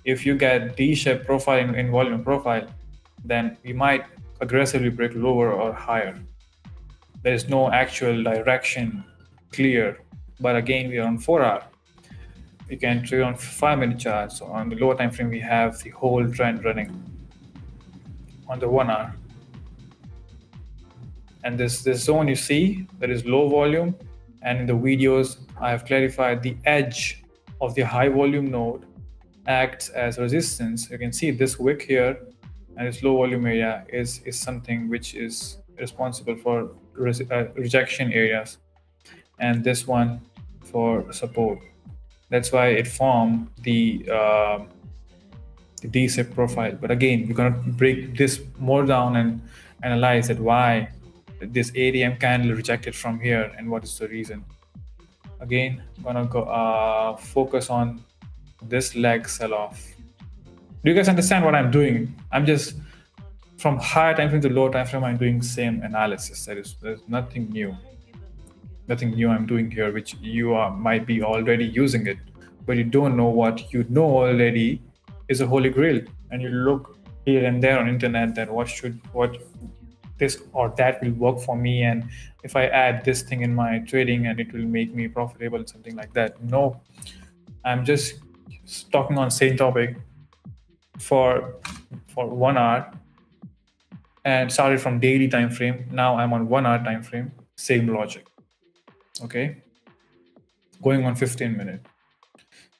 If you get D-shaped profile in volume profile, then we might aggressively break lower or higher. There is no actual direction clear. But again, we are on 4-hour. We can trade on 5-minute chart. So on the lower time frame, we have the whole trend running on the 1-hour. And this zone you see, there is low volume. And in the videos, I have clarified the edge of the high volume node acts as resistance. You can see this wick here and this low volume area is something which is responsible for rejection areas, and this one for support. That's why it formed the D-shaped profile. But again, we're gonna break this more down and analyze that why this ADM candle rejected from here and what is the reason. Again, I'm gonna go focus on this leg sell-off. Do you guys understand what I'm doing? I'm just from higher time frame to lower time frame, I'm doing same analysis. There's nothing new. Nothing new I'm doing here, which you might be already using it, but you don't know what you know already is a holy grail. And you look here and there on internet that what this or that will work for me, and if I add this thing in my trading and it will make me profitable, something like that. No, I'm just talking on same topic for 1 hour and started from daily time frame. Now I'm on 1 hour time frame, same logic. Okay, going on 15 minutes.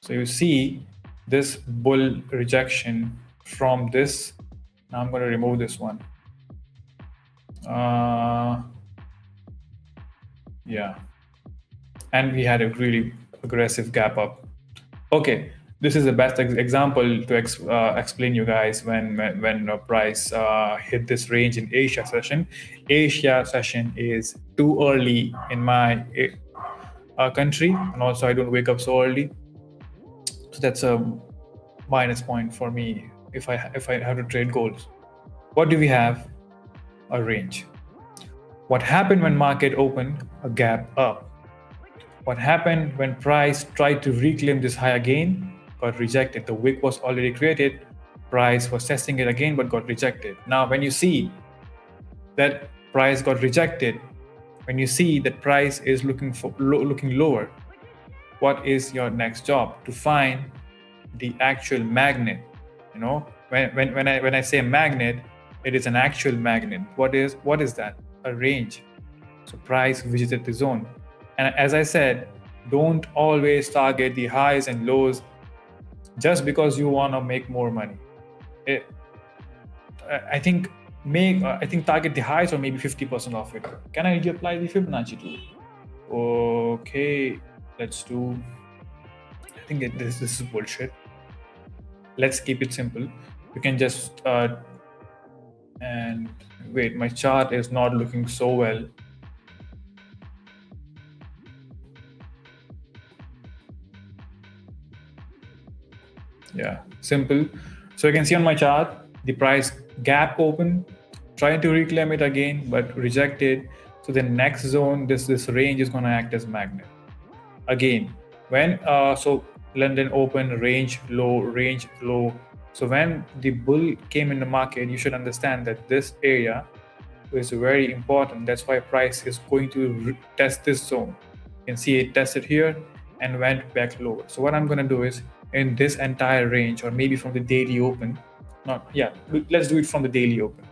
So you see this bull rejection from this. Now I'm going to remove this one. Yeah, and we had a really aggressive gap up. Okay, this is the best example to explain you guys when a price hit this range in Asia session. Asia session is too early in my country, and also I don't wake up so early, so that's a minus point for me if I have to trade gold. What do we have? A range. What happened when market opened? A gap up. What happened when price tried to reclaim this high again? Got rejected. The wick was already created. Price was testing it again but got rejected. Now when you see that price got rejected, when you see that price is looking lower, what is your next job? To find the actual magnet. You know, when I say magnet, it is an actual magnet. What is that? A range. So price visited the zone. And as I said, don't always target the highs and lows just because you want to make more money. I think target the highs or maybe 50% of it. Can I apply the Fibonacci tool? Okay, let's do. I think this is bullshit. Let's keep it simple. You can just and wait, my chart is not looking so well. Yeah, simple. So you can see on my chart, the price gap open, trying to reclaim it again, but rejected. So the next zone, this range is going to act as magnet. Again, when so London open, range low. So when the bull came in the market, you should understand that this area is very important. That's why price is going to test this zone. You can see it tested here and went back lower. So what I'm going to do is in this entire range, or maybe from the daily open, let's do it from the daily open.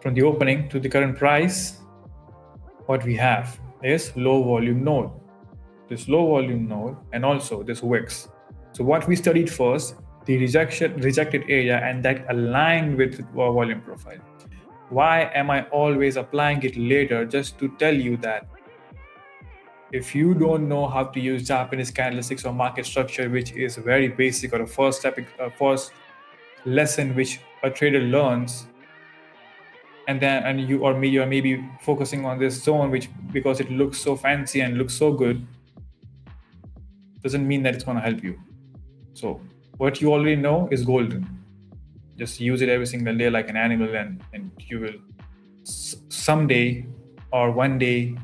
From the opening to the current price, what we have is low volume node. This low volume node and also this wicks. So what we studied first, the rejected area, and that aligned with our volume profile. Why am I always applying it later? Just to tell you that if you don't know how to use Japanese candlesticks or market structure, which is very basic, or a first lesson which a trader learns, and you are maybe focusing on this zone, which because it looks so fancy and looks so good, doesn't mean that it's going to help you. So what you already know is golden. Just use it every single day like an animal, and you will someday or one day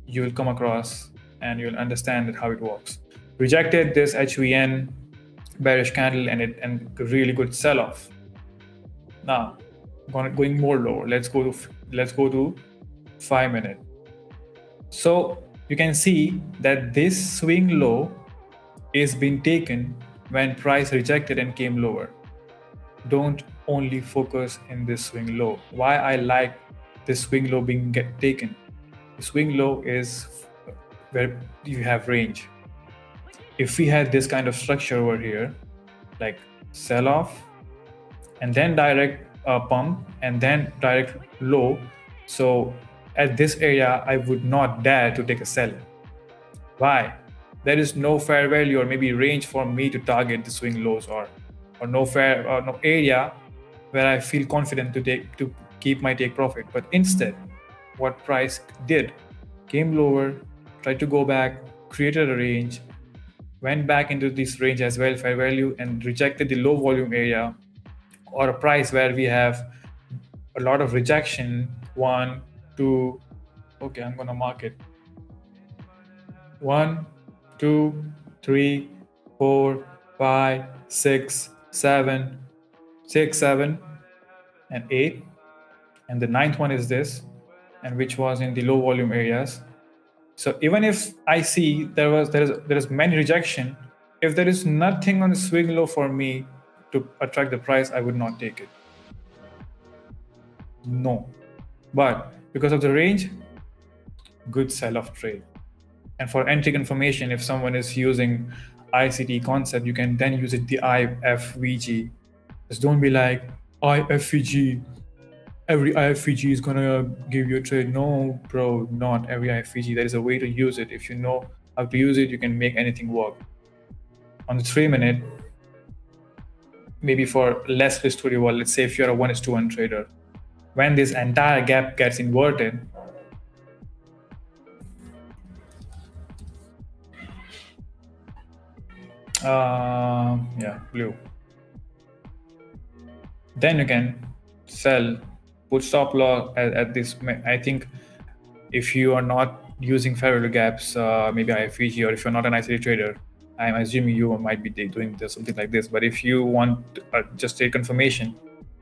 you will come across and you'll understand how it works. Rejected this HVN bearish candle and a really good sell-off. Now going more lower. Let's go to 5 minute. So you can see that this swing low is being taken when price rejected and came lower. Don't only focus in this swing low. Why I like this swing low being taken? The swing low is where you have range. If we had this kind of structure over here, like sell off and then direct pump and then direct low, so at this area I would not dare to take a sell. Why? There is no fair value or maybe range for me to target the swing lows, or no area where I feel confident to keep my take profit. But instead, what price did, came lower, tried to go back, created a range, went back into this range as well, fair value, and rejected the low volume area, or a price where we have a lot of rejection. 1, 2, okay, I'm gonna mark it. 1, 2, 3, 4, 5, 6, 7, and 8, and the 9th one is this, and which was in the low volume areas. So even if I see there is many rejection, if there is nothing on the swing low for me to attract the price, I would not take it. No, but because of the range, good sell-off trade. And for entry confirmation, if someone is using ICT concept, you can then use it the IFVG. Just don't be like IFVG. Every IFVG is gonna give you a trade. No, bro, not every IFVG. There is a way to use it. If you know how to use it, you can make anything work. on the 3 minute, maybe for less risk to reward, let's say if you're a 1:1 trader, when this entire gap gets inverted, blue, then you can sell, put stop loss at this. I think if you are not using fair value gaps, maybe IFVG, or if you're not an ICD trader, I'm assuming you might be doing something like this. But if you want just trade confirmation,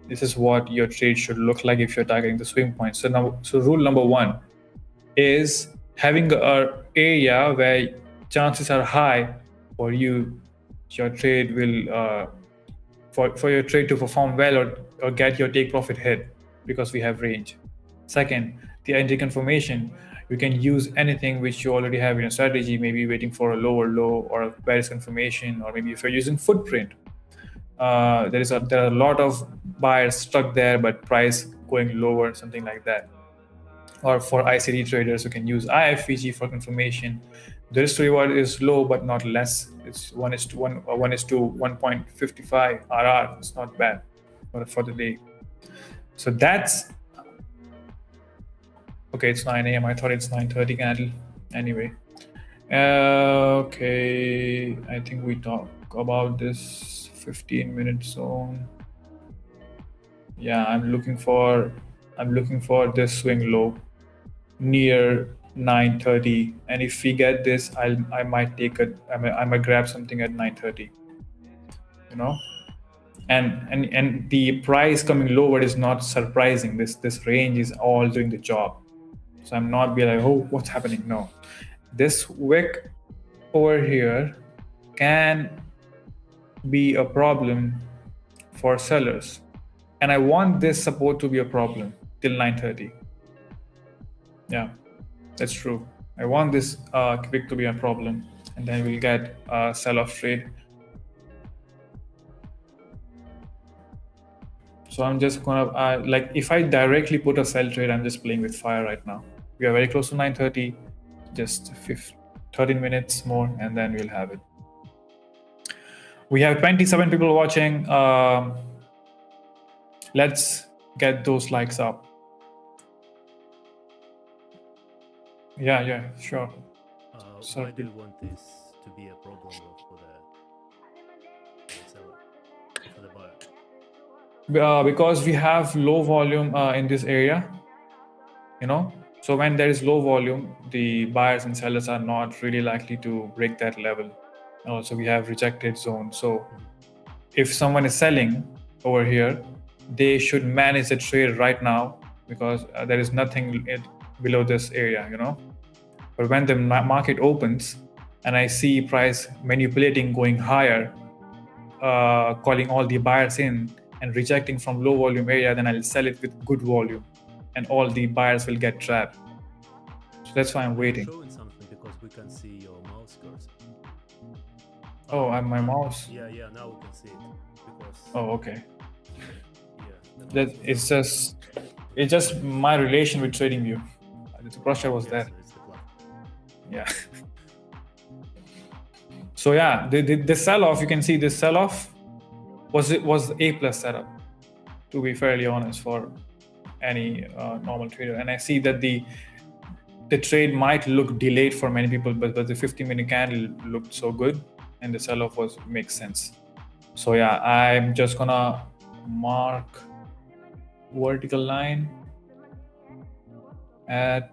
this is what your trade should look like if you're targeting the swing point. So rule number one is having an area where chances are high for your trade will for your trade to perform well or get your take profit hit, because we have range. Second, the entry confirmation, you can use anything which you already have in your strategy, maybe waiting for a lower low or a bearish confirmation, or maybe if you're using footprint, there are a lot of buyers stuck there but price going lower, something like that. Or for ICD traders, you can use IFVG for confirmation. The risk to reward is low but not less. It's 1:1 or 1:1.55 RR. It's not bad for the day. So that's okay. It's 9 a.m. I thought it's 9:30 candle. Anyway, okay. I think we talk about this 15-minute zone. Yeah, I'm looking for this swing low near 9:30, and if we get this, I might take it. I might grab something at 9:30. You know, and the price coming lower is not surprising. This range is all doing the job. So I'm not be like, oh, what's happening? No, this wick over here can be a problem for sellers, and I want this support to be a problem till 9:30. Yeah, that's true. I want this wick to be a problem, and then we'll get a sell-off trade. So I'm just gonna like, if I directly put a sell trade, I'm just playing with fire right now. We are very close to 9:30, just 13 minutes more, and then we'll have it. We have 27 people watching. Let's get those likes up. Yeah, sure. Why do you want this to be a problem for the seller, for the buyer? Because we have low volume in this area, you know. So when there is low volume, the buyers and sellers are not really likely to break that level. Also, we have rejected zone. So if someone is selling over here, they should manage the trade right now, because there is nothing below this area, you know. But when the market opens and I see price manipulating, going higher, calling all the buyers in and rejecting from low volume area, then I'll sell it with good volume, and all the buyers will get trapped. So that's why I'm waiting. Showing something because we can see your mouse cursor. Oh, and my mouse. Yeah. Now we can see it because. Oh, okay. Yeah. That it's just my relation with TradingView. The pressure was there. It's the clock. Yeah. So yeah, the sell-off, you can see this sell-off was A+ setup, to be fairly honest, for any normal trader. And I see that the trade might look delayed for many people, but the 50-minute candle looked so good, and the sell-off makes sense. So yeah, I'm just gonna mark vertical line at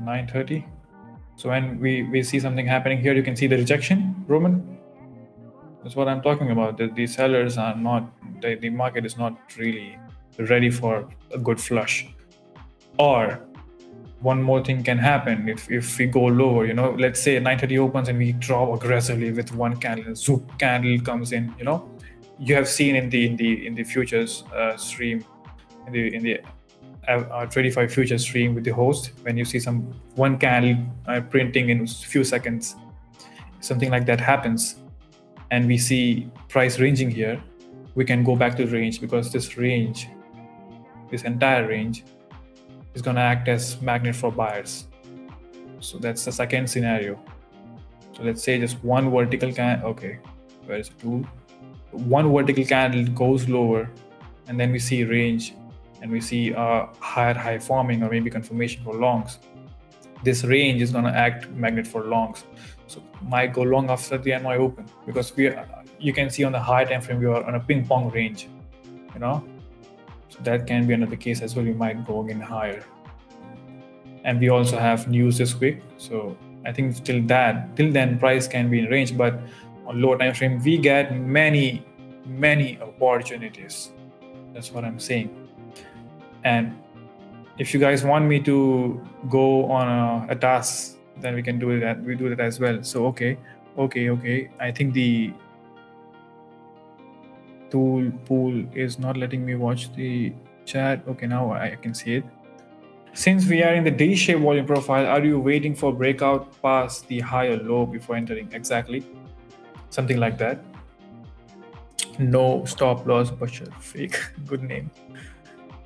9:30. So when we see something happening here, you can see the rejection, Roman. That's what I'm talking about. The sellers are not, the market is not really ready for a good flush. Or one more thing can happen if we go lower, you know, let's say 9:30 opens and we drop aggressively with one candle, a zoop candle comes in, you know. You have seen in the futures stream, in the Tradeify futures stream with the host, when you see one candle printing in a few seconds, something like that happens, and we see price ranging here, we can go back to range, because this entire range is going to act as magnet for buyers. So that's the second scenario. So let's say just one vertical candle. Okay, where is the tool? One vertical candle goes lower, and then we see range, and we see a higher high forming or maybe confirmation for longs. This range is going to act magnet for longs, so might go long after the NY open, because you can see on the high time frame we are on a ping pong range, so that can be another case as well. We might go again higher, and we also have news this week, so I think till then price can be in range, but on low time frame we get many opportunities. That's what I'm saying. And if you guys want me to go on a task, then we can do that. We do that as well. So okay. I think the tool pool is not letting me watch the chat. Okay, now I can see it. Since we are in the D-shaped volume profile, are you waiting for breakout past the higher low before entering? Exactly. Something like that. No stop loss, Bashar. Fake. Good name.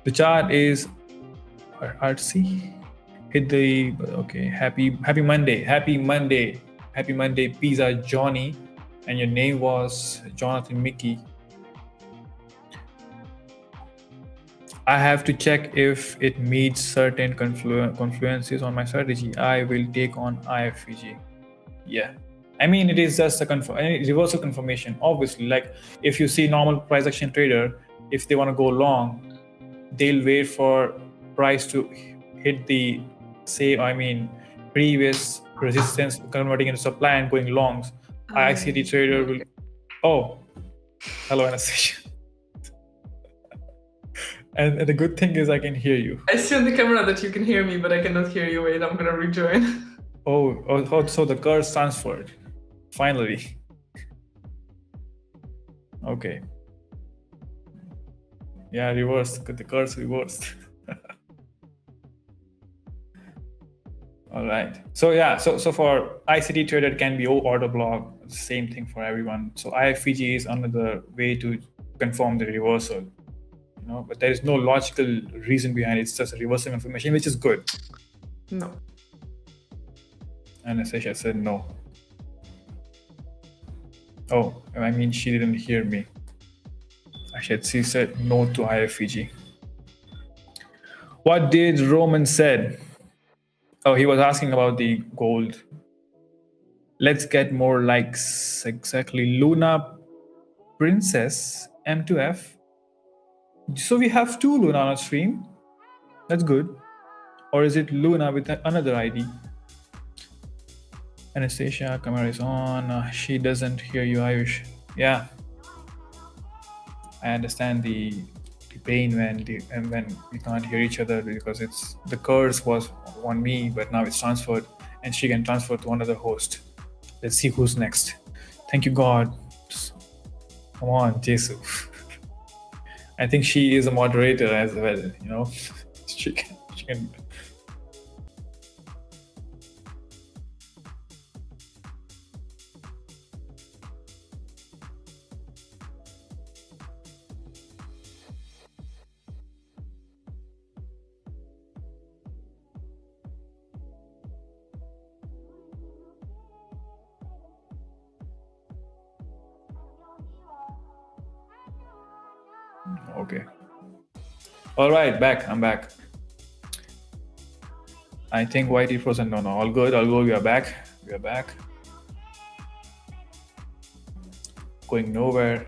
The chart is artsy. Hit the okay. Happy Monday. Happy Monday, Pizza Johnny. And your name was Jonathan Mickey. I have to check if it meets certain confluences on my strategy. I will take on IFVG. Yeah. I mean, it is just a reversal confirmation. Obviously, like if you see normal price action trader, if they want to go long, they'll wait for price to hit the previous resistance, converting into supply and going longs. ICT trader will. Oh, hello, Anastasia. And the good thing is I can hear you. I see on the camera that you can hear me, but I cannot hear you. Wait, I'm gonna rejoin. Oh, so the curse transferred. Finally. Okay. Yeah, reversed. The curse reversed. All right. So yeah, so for ICT trader it can be order block, same thing for everyone. So IFVG is another way to confirm the reversal. But there is no logical reason behind it. It's just a reversal information, which is good. No. Anastasia said no. Oh, I mean, she didn't hear me. Actually, she said no to IFVG. What did Roman said? Oh, he was asking about the gold. Let's get more likes. Exactly. Luna Princess M2F. So we have two Luna on our stream. That's good. Or is it Luna with another ID? Anastasia, camera is on. She doesn't hear you, Ayush. Yeah. I understand the pain when we can't hear each other, because it's the curse was on me, but now it's transferred and she can transfer to another host. Let's see who's next. Thank you, God. Come on, Jesus. I think she is a moderator as well, she can. Okay. All right, I'm back. I think YT frozen. No, all good. We are back. Going nowhere.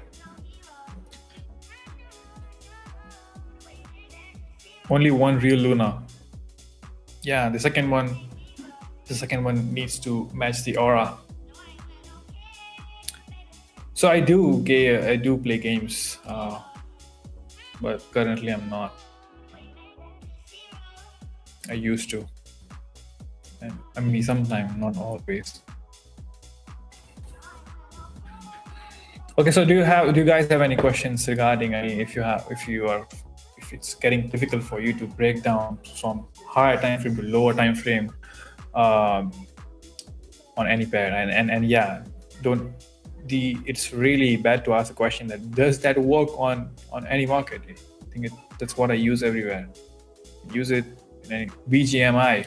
Only one real Luna. Yeah, the second one needs to match the aura. So I do play games, but currently I'm not. I used to. And I mean, sometimes, not always. Okay, so do you guys have any questions regarding if it's getting difficult for you to break down from higher time frame to lower time frame on any pair, and yeah, it's really bad to ask a question that does that work on any market. I think that's what I use everywhere. Use it in any BGMI.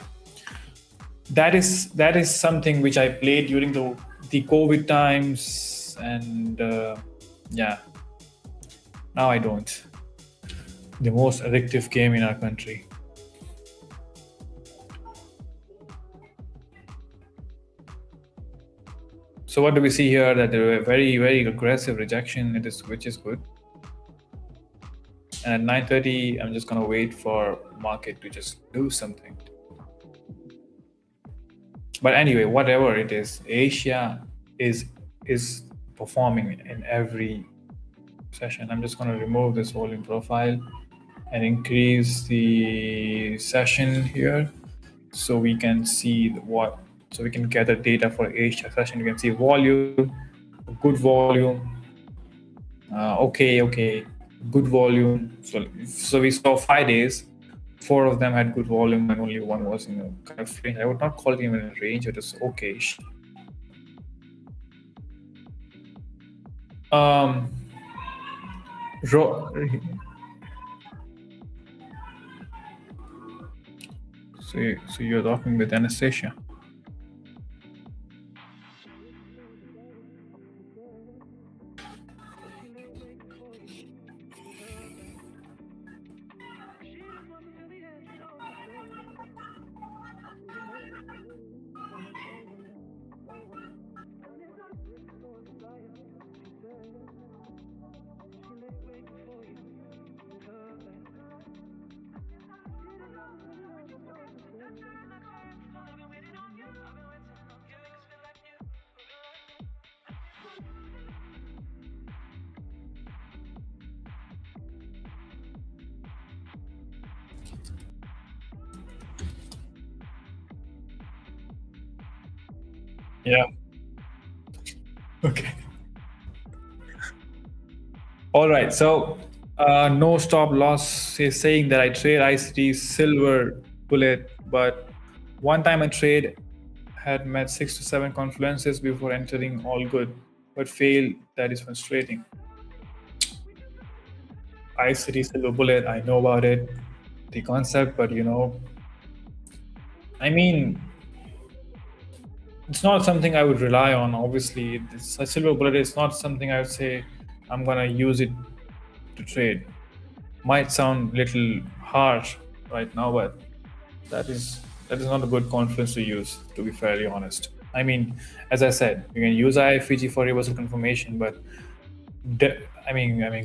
That is something which I played during the the COVID times, and yeah, now I don't. The most addictive game in our country. So what do we see here? That there were very, very aggressive rejection, which is good. And at 9:30, I'm just gonna wait for market to just do something. But anyway, whatever it is, Asia is performing in every session. I'm just gonna remove this volume profile and increase the session here, so we can see so we can gather data for Asia session. You can see volume, good volume. Okay, good volume. So we saw 5 days. 4 of them had good volume, and only one was in a kind of range. I would not call it even a range. It is okay. So you're talking with Anastasia. Yeah. Okay. All right. So no stop loss is saying that I trade ICT silver bullet, but one time I trade had met 6 to 7 confluences before entering all good, but failed. That is frustrating. ICT silver bullet, I know about it, the concept, but I mean, it's not something I would rely on. Obviously, a silver bullet is not something I would say I'm gonna use it to trade. Might sound a little harsh right now, but that is not a good confluence to use, to be fairly honest. I mean, as I said, you can use IFVG for reversal confirmation, but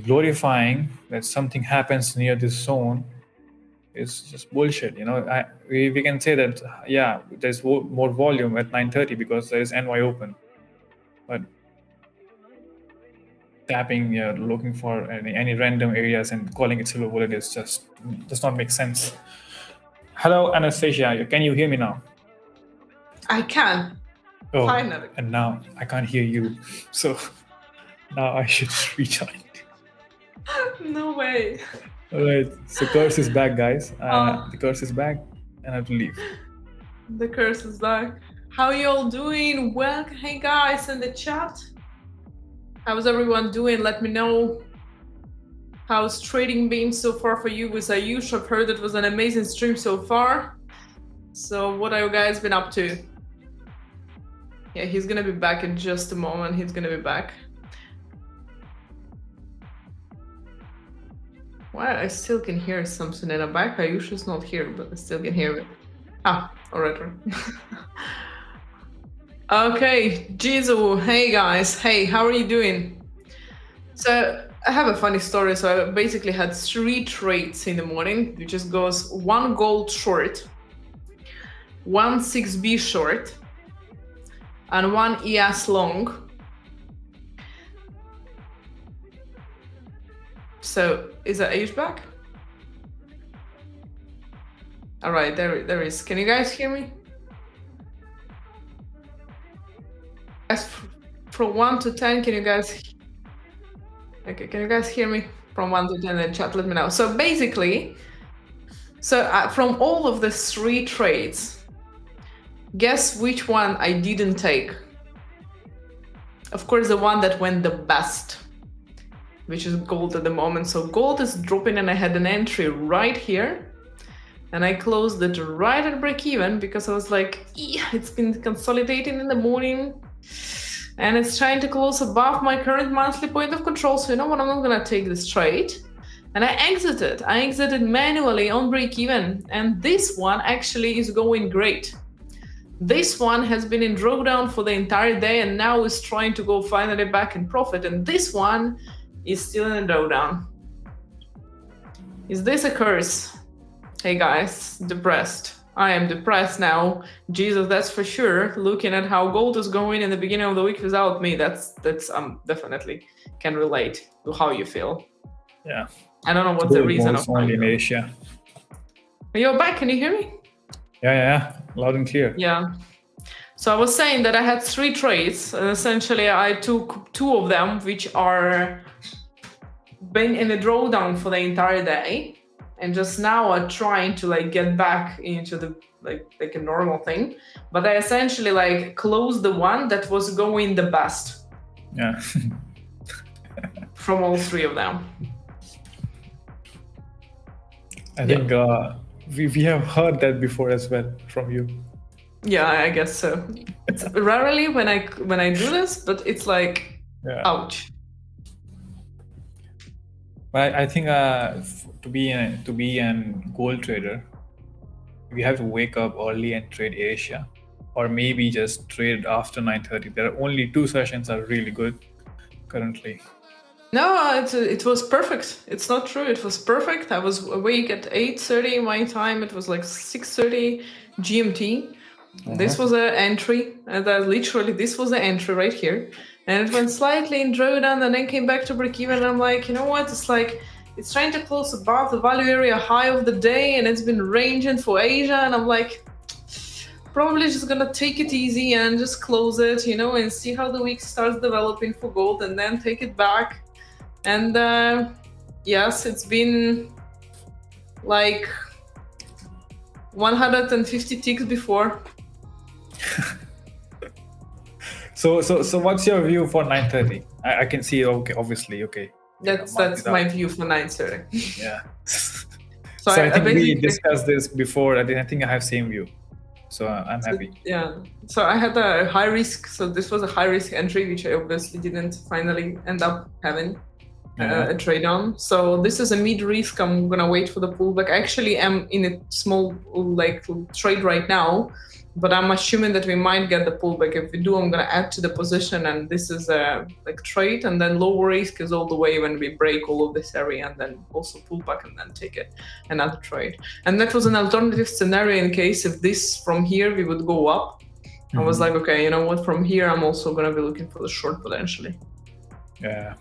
glorifying that something happens near this zone is just bullshit. We can say that, yeah, there's more volume at 9:30 because there is NY open, but tapping, looking for any random areas and calling it silver bullet does not make sense. Hello, Anastasia, can you hear me now? I can. Oh, finally. And now I can't hear you, so now I should rejoin. No way. All right, so curse is back, guys. The curse is back, and I have to leave. The curse is back. How you all doing? Welcome, hey guys in the chat. How's everyone doing? Let me know. How's trading been so far for you with Ayush? I've heard it was an amazing stream so far. So what have you guys been up to? Yeah, he's gonna be back in just a moment. He's gonna be back. Well, I still can hear something in the back. Ayush is not here, but I still can hear it. All right. Okay, Jizu, hey guys, hey, how are you doing? So I have a funny story. So I basically had 3 trades in the morning, which just goes 1 gold short, 1 6B short, and 1 ES long. So is that Ayush back? All right, there is. Can you guys hear me? As from 1 to 10, can you guys? Okay, can you guys hear me from 1 to 10 in the chat? Let me know. So basically, from all of the 3 trades, guess which one I didn't take? Of course, the one that went the best, which is gold at the moment. So gold is dropping, and I had an entry right here. And I closed it right at break even because I was like, it's been consolidating in the morning. and it's trying to close above my current monthly point of control. So you know what, I'm not gonna take this trade. And I exited manually on break even. And this one actually is going great. This one has been in drawdown for the entire day and now is trying to go finally back in profit. And this one is still in a drawdown. Is this a curse? Hey guys, depressed. I am depressed now. Jesus, that's for sure. Looking at how gold is going in the beginning of the week without me, that's definitely can relate to how you feel. Yeah. I don't know what's the reason of only in Asia. You're back, can you hear me? Yeah, loud and clear. Yeah. So I was saying that I had 3 trades, and essentially I took 2 of them, which are been in a drawdown for the entire day, and just now are trying to like get back into the like a normal thing. But I essentially like closed the one that was going the best. Yeah. From all 3 of them. I think we have heard that before as well from you. Yeah, I guess so. It's rarely when I do this, but it's like, ouch. But I think to be an gold trader, we have to wake up early and trade Asia, or maybe just trade after 9:30. There are only 2 sessions are really good currently. No, it was perfect. It's not true. It was perfect. I was awake at 8:30 my time. It was like 6:30 GMT. This was an entry, and literally this was the entry right here. And it went slightly in drawdown and then came back to break even. And I'm like, you know what? It's like it's trying to close above the value area high of the day, and it's been ranging for Asia. And I'm like, probably just gonna take it easy and just close it, you know, and see how the week starts developing for gold, and then take it back. And yes, it's been like 150 ticks before. So what's your view for 9:30? I can see, okay, obviously, okay. That's my view for 9:30. Yeah. So I think we discussed this before. I think I have same view. So I'm happy. Yeah. So I had a high risk. So this was a high risk entry, which I obviously didn't finally end up having a trade on. So this is a mid risk. I'm gonna wait for the pullback. I actually am in a small like trade right now, but I'm assuming that we might get the pullback. If we do, I'm gonna add to the position, and this is a like trade, and then lower risk is all the way when we break all of this area and then also pull back and then take it another trade. And that was an alternative scenario in case if this from here we would go up. I was like, okay, you know what? From here, I'm also gonna be looking for the short potentially. Yeah.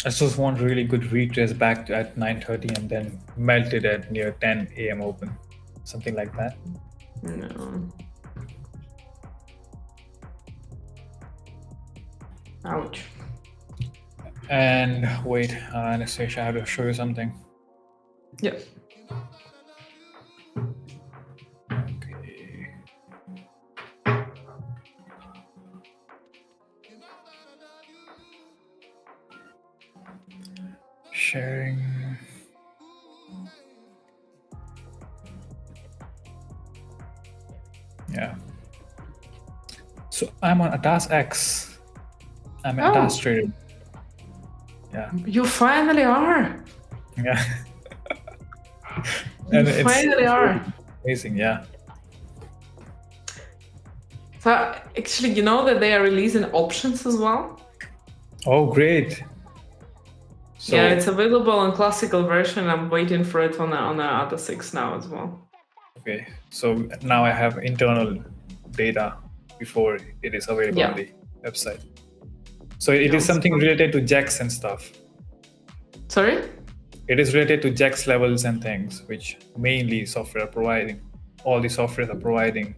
I just want really good retrace back at 9:30 and then melt it at near 10 a.m. open, something like that. No. Ouch. And wait, Anastasia, I have to show you something. Yeah. Okay. Sharing. Yeah. So I'm on Atas X. I'm an Atas trader. Yeah. You finally are. Yeah. And you finally are. Amazing, yeah. So actually, you know that they are releasing options as well? Oh, great. So, yeah, it's available on classical version. I'm waiting for it on the other 6 now as well. Okay, so now I have internal data before it is available on the website. So it is something related to JAX and stuff. Sorry? It is related to JAX levels and things, which mainly software are providing. All the softwares are providing.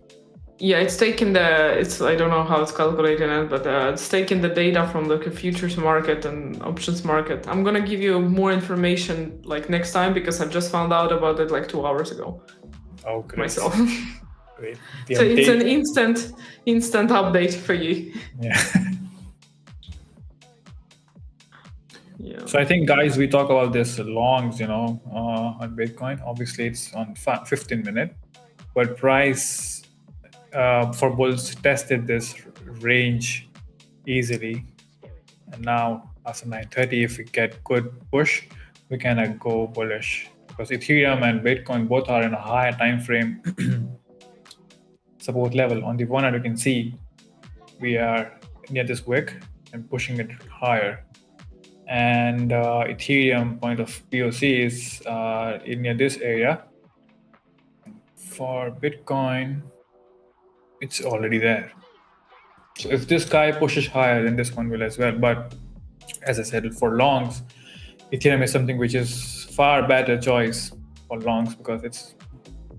Yeah, it's taking I don't know how it's calculating it, but it's taking the data from the futures market and options market. I'm going to give you more information like next time because I just found out about it like 2 hours ago. Oh, great. Myself. Great. So it's an instant update for you. Yeah. Yeah. So I think, guys, we talk about this longs, on Bitcoin. Obviously, it's on 15 minute, but price for bulls tested this range easily. And now after 9:30, if we get good push, we can go bullish, because Ethereum and Bitcoin both are in a higher time frame support level. On the one hand, you can see we are near this wick and pushing it higher. And Ethereum point of POC is near this area. For Bitcoin, it's already there. So if this guy pushes higher, then this one will as well. But as I said, for longs, Ethereum is something which is far better choice for longs, because it's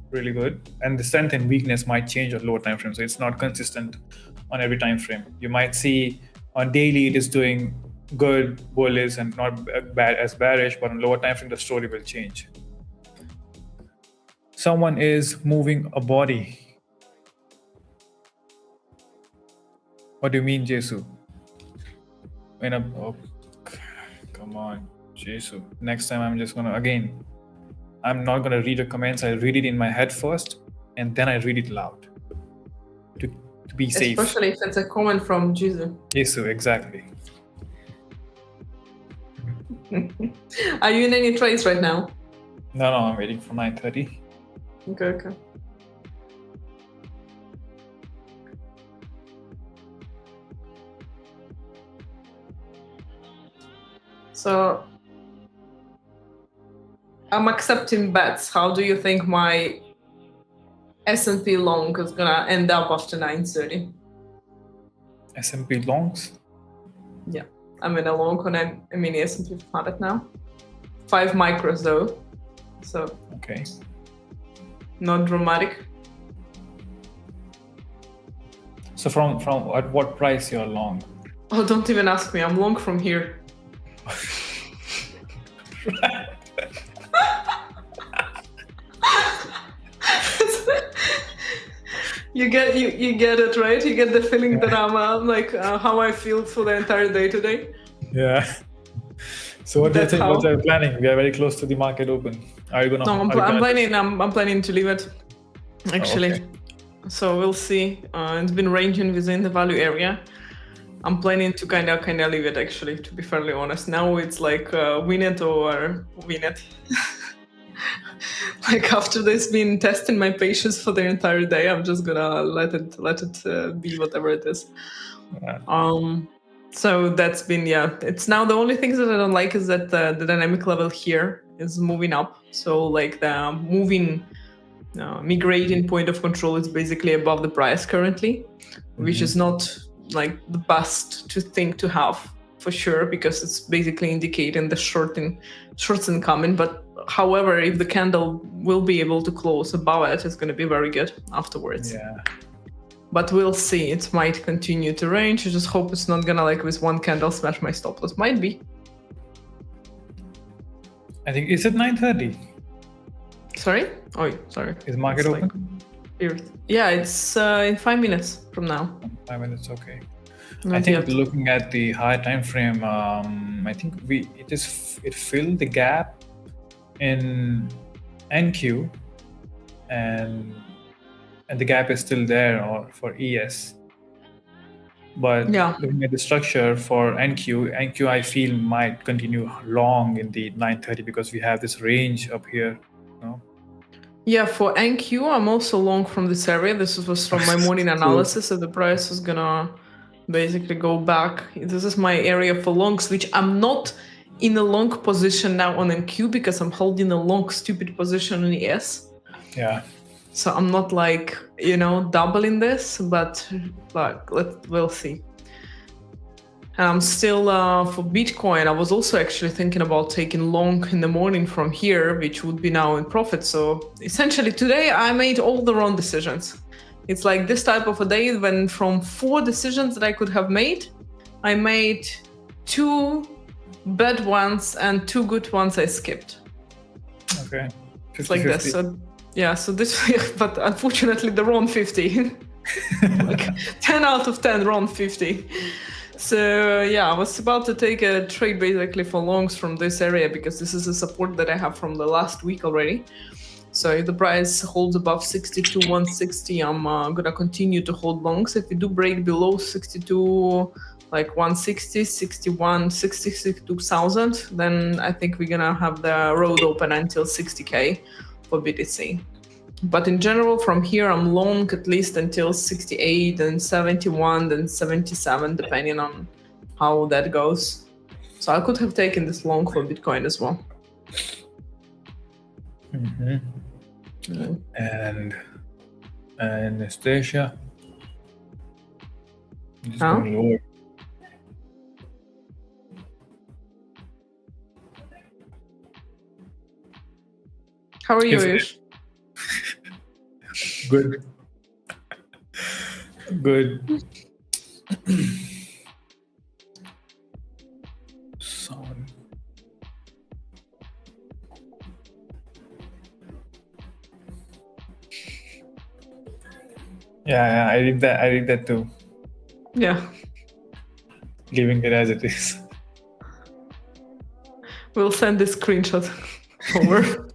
really good, and the strength and weakness might change on lower time frame, so it's not consistent on every time frame. You might see on daily it is doing good, bullish, and not bad as bearish, but on lower time frame the story will change. Someone is moving a body. What do you mean, Jesu? Oh, come on, Jesu. Next time I'm just gonna, again, I'm not gonna read the comments. I read it in my head first, and then I read it loud to be safe. Especially if it's a comment from Jesus. Jesu, exactly. Are you in any trades right now? No, I'm waiting for 9:30. Okay. So I'm accepting bets. How do you think my S&P long is gonna end up after 9:30? S&P longs? Yeah, I'm in a long on a mini S&P 500 now. 5 micros though, so okay, not dramatic. So from at what price you're long? Oh, don't even ask me. I'm long from here. You get it, right? You get the feeling that I'm like how I feel for the entire day today. Yeah. So what do you That's think? how- What are you planning? We are very close to the market open. Are you gonna? No, I'm planning to leave it. Actually, okay. So we'll see. It's been ranging within the value area. I'm planning to kind of leave it, actually, to be fairly honest. Now it's like win it or win it. Like after this been testing my patience for the entire day, I'm just gonna let it be whatever it is. Yeah. So that's been, it's now the only things that I don't like is that the dynamic level here is moving up. So like the moving migrating point of control is basically above the price currently, which is not like the best to have for sure, because it's basically indicating the shorts incoming. But however, if the candle will be able to close above it, it's going to be very good afterwards. Yeah. But we'll see. It might continue to range. I just hope it's not gonna, like, with one candle smash my stop loss. Might be. I think, is it 9:30? Sorry? Oh, sorry. Is market It's open? Weird. Yeah, it's in 5 minutes from now. 5 minutes, okay. Not I think yet. looking at the higher time frame, I think it filled the gap in NQ, and the gap is still there or for ES. But Yeah. looking at the structure for NQ I feel might continue long in the 9:30 because we have this range up here. No? Yeah, for NQ, I'm also long from this area. This was from my morning analysis that the price is gonna basically go back. This is my area for longs, which I'm not in a long position now on NQ because I'm holding a long stupid position on ES. Yeah. So I'm not like, doubling this, but like we'll see. And I'm still for Bitcoin. I was also actually thinking about taking long in the morning from here, which would be now in profit. So essentially today I made all the wrong decisions. It's like this type of a day when from 4 decisions that I could have made, I made 2 bad ones and 2 good ones I skipped. Okay. 50, It's like this. So, yeah, so this, but unfortunately the wrong 50. Like 10 out of 10 wrong 50. So yeah, I was about to take a trade basically for longs from this area because this is a support that I have from the last week already. So if the price holds above 62,160, I'm gonna continue to hold longs. If we do break below 62, like 160, 61, 62,000, then I think we're gonna have the road open until 60K for BTC. But in general, from here, I'm long at least until 68, then 71, then 77, depending on how that goes. So I could have taken this long for Bitcoin as well. And Anastasia. Just Huh? going lower. How are you, If- Ayush? Good. Good. Sound. Yeah, I read that too. Yeah, Leaving it as it is. we'll send this screenshot over.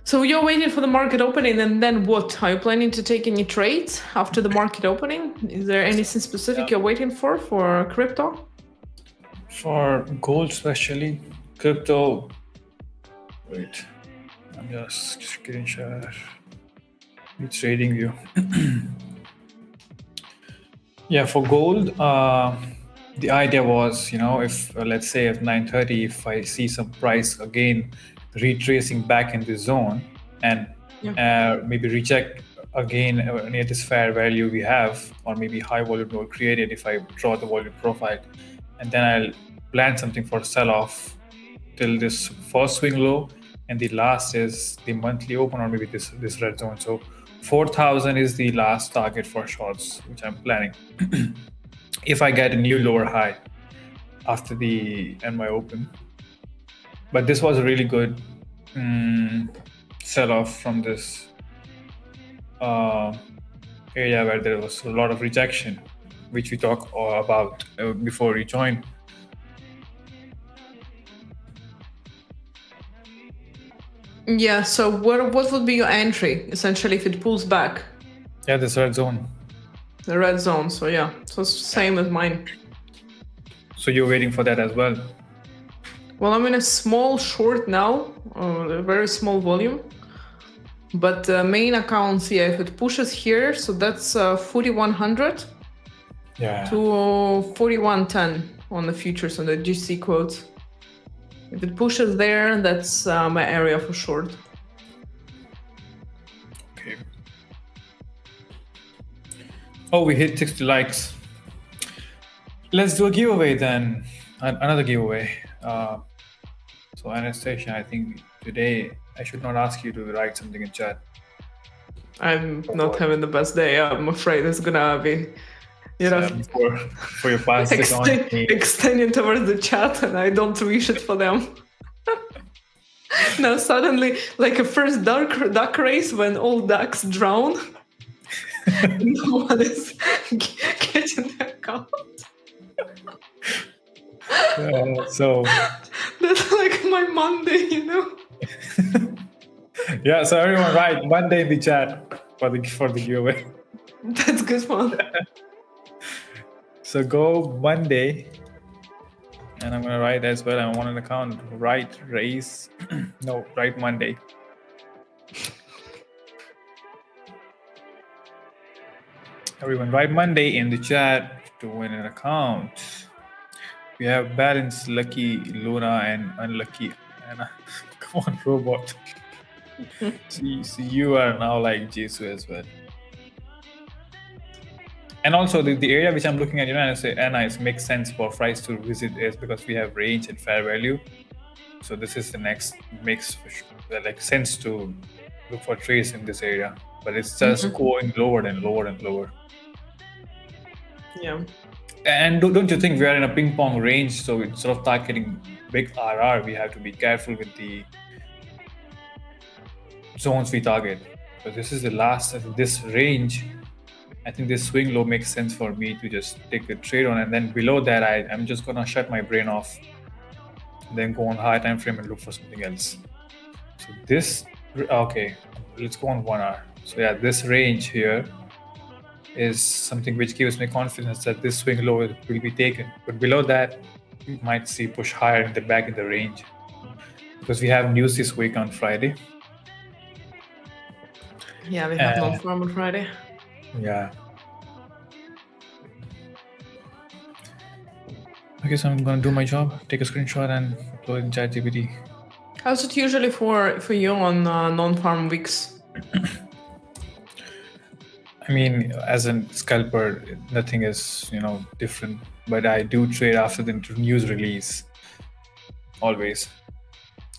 So you're waiting for the market opening, and then what? Are you planning to take any trades after the market opening? Is there anything specific you're waiting for crypto? For gold, especially crypto. Wait, I'm just screen share. It's trading view. Yeah, for gold, the idea was, if let's say at 9:30, if I see some price again retracing back in the zone and maybe reject again near this fair value we have, or maybe high volume node created if I draw the volume profile, and then I'll plan something for sell-off till this first swing low, and the last is the monthly open, or maybe this red zone. So 4,000 is the last target for shorts, which I'm planning. If I get a new lower high after the NY open. But this was a really good sell-off from this area where there was a lot of rejection, which we talked about before we joined. Yeah, so what would be your entry, essentially, if it pulls back? Yeah, this red zone. The red zone, so yeah, so same as mine. So you're waiting for that as well? Well, I'm in a small short now, a very small volume. But main accounts, yeah, if it pushes here, so that's 4,100 to 4,110 on the futures on the GC quotes. If it pushes there, that's my area for short. Okay. Oh, we hit 60 likes. Let's do a giveaway then. Another giveaway. So Anastasia, I think today I should not ask you to write something in chat. I'm not having the best day. I'm afraid it's gonna be, For your past extending towards the chat, and I don't wish it for them. Now suddenly, like a first duck race when all ducks drown, no one is getting the account. So that's like my Monday, Yeah, so everyone write Monday in the chat for the giveaway. That's good one. So go Monday, and I'm gonna write as well. I want an account. Write race. No, write Monday. Everyone write Monday in the chat to win an account. We have balanced, lucky Luna, and unlucky Anna. Come on, robot. See, you are now like Jesu as well. And also the area which I'm looking at, Anna, it makes sense for price to visit is because we have range and fair value. So this is the next makes like sense to look for trades in this area, but it's just going lower and lower and lower. Yeah. And don't you think we are in a ping pong range? So instead of targeting big RR, we have to be careful with the zones we target. But this is the last of this range. I think this swing low makes sense for me to just take a trade on, and then below that, I'm just gonna shut my brain off then go on higher time frame and look for something else. So this, okay, let's go on 1 hour. So yeah, this range here is something which gives me confidence that this swing low will be taken. But below that, you might see push higher in the back in the range, because we have news this week on Friday. Yeah, we have non-farm on Friday. Yeah. Okay, so I'm gonna do my job, take a screenshot and upload in ChatGPT. How's it usually for you on non-farm weeks? I mean, as a scalper, nothing is, different. But I do trade after the news release, always.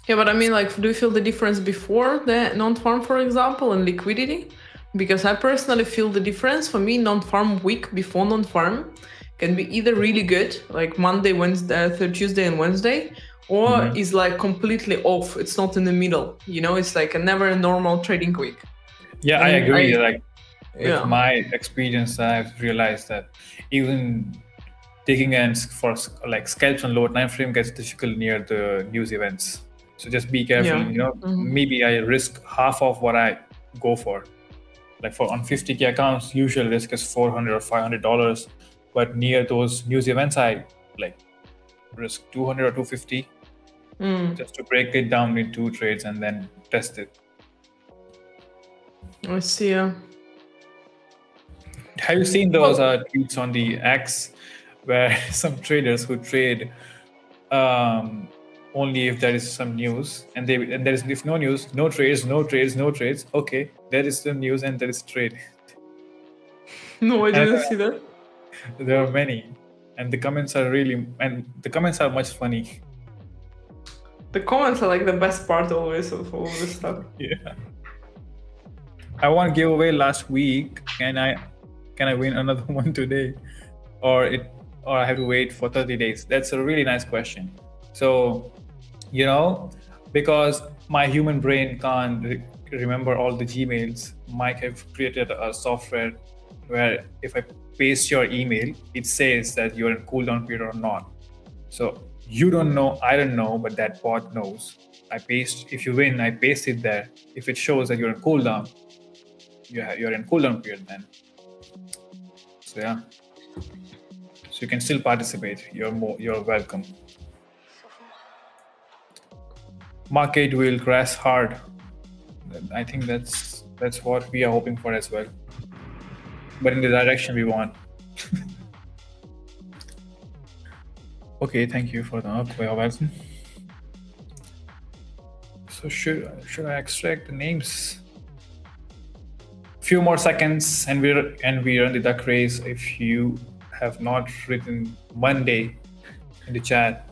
Yeah, but I mean, like, do you feel the difference before the non-farm, for example, and liquidity? Because I personally feel the difference. For me, non-farm week before non-farm can be either really good, like Monday, Wednesday, Tuesday, and Wednesday, or is like completely off. It's not in the middle. It's like a never normal trading week. Yeah, and I agree. With my experience, I've realized that even taking for like scalps on lower time frame gets difficult near the news events. So just be careful. Maybe I risk half of what I go for. Like on 50K accounts, usual risk is $400 or $500, but near those news events, I like risk 200 or 250 just to break it down in 2 trades and then test it. I see. Have you seen those tweets on the X where some traders who trade only if there is some news, and there is, if no news, no trades, no trades, no trades. Okay, there is the news and there is trade. No, I didn't see that. There are many, and the comments are much funny. The comments are like the best part always of all this stuff. Yeah. I won a giveaway last week. Can I win another one today, or I have to wait for 30 days? That's a really nice question. So, because my human brain can't remember all the Gmails, Mike have created a software where if I paste your email, it says that you're in cooldown period or not. So you don't know, I don't know, but that bot knows. If you win, I paste it there. If it shows that you're in cooldown, you're in cooldown period then. So yeah. So you can still participate. You're welcome. Market will crash hard. I think that's what we are hoping for as well. But in the direction we want. Okay, thank you for the welcome. So should I extract the names? Few more seconds and we run the duck race. If you have not written Monday in the chat,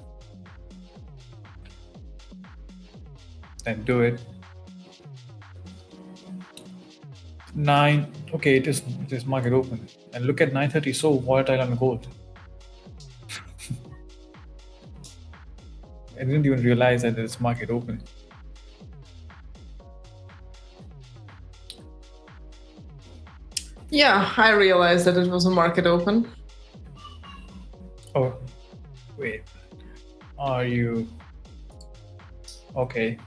then do it. 9. Okay, it is market open, and look at 9:30. So volatile on gold. I didn't even realize that it's market open. Yeah, I realized that it was a market open. Oh, wait. Are you okay?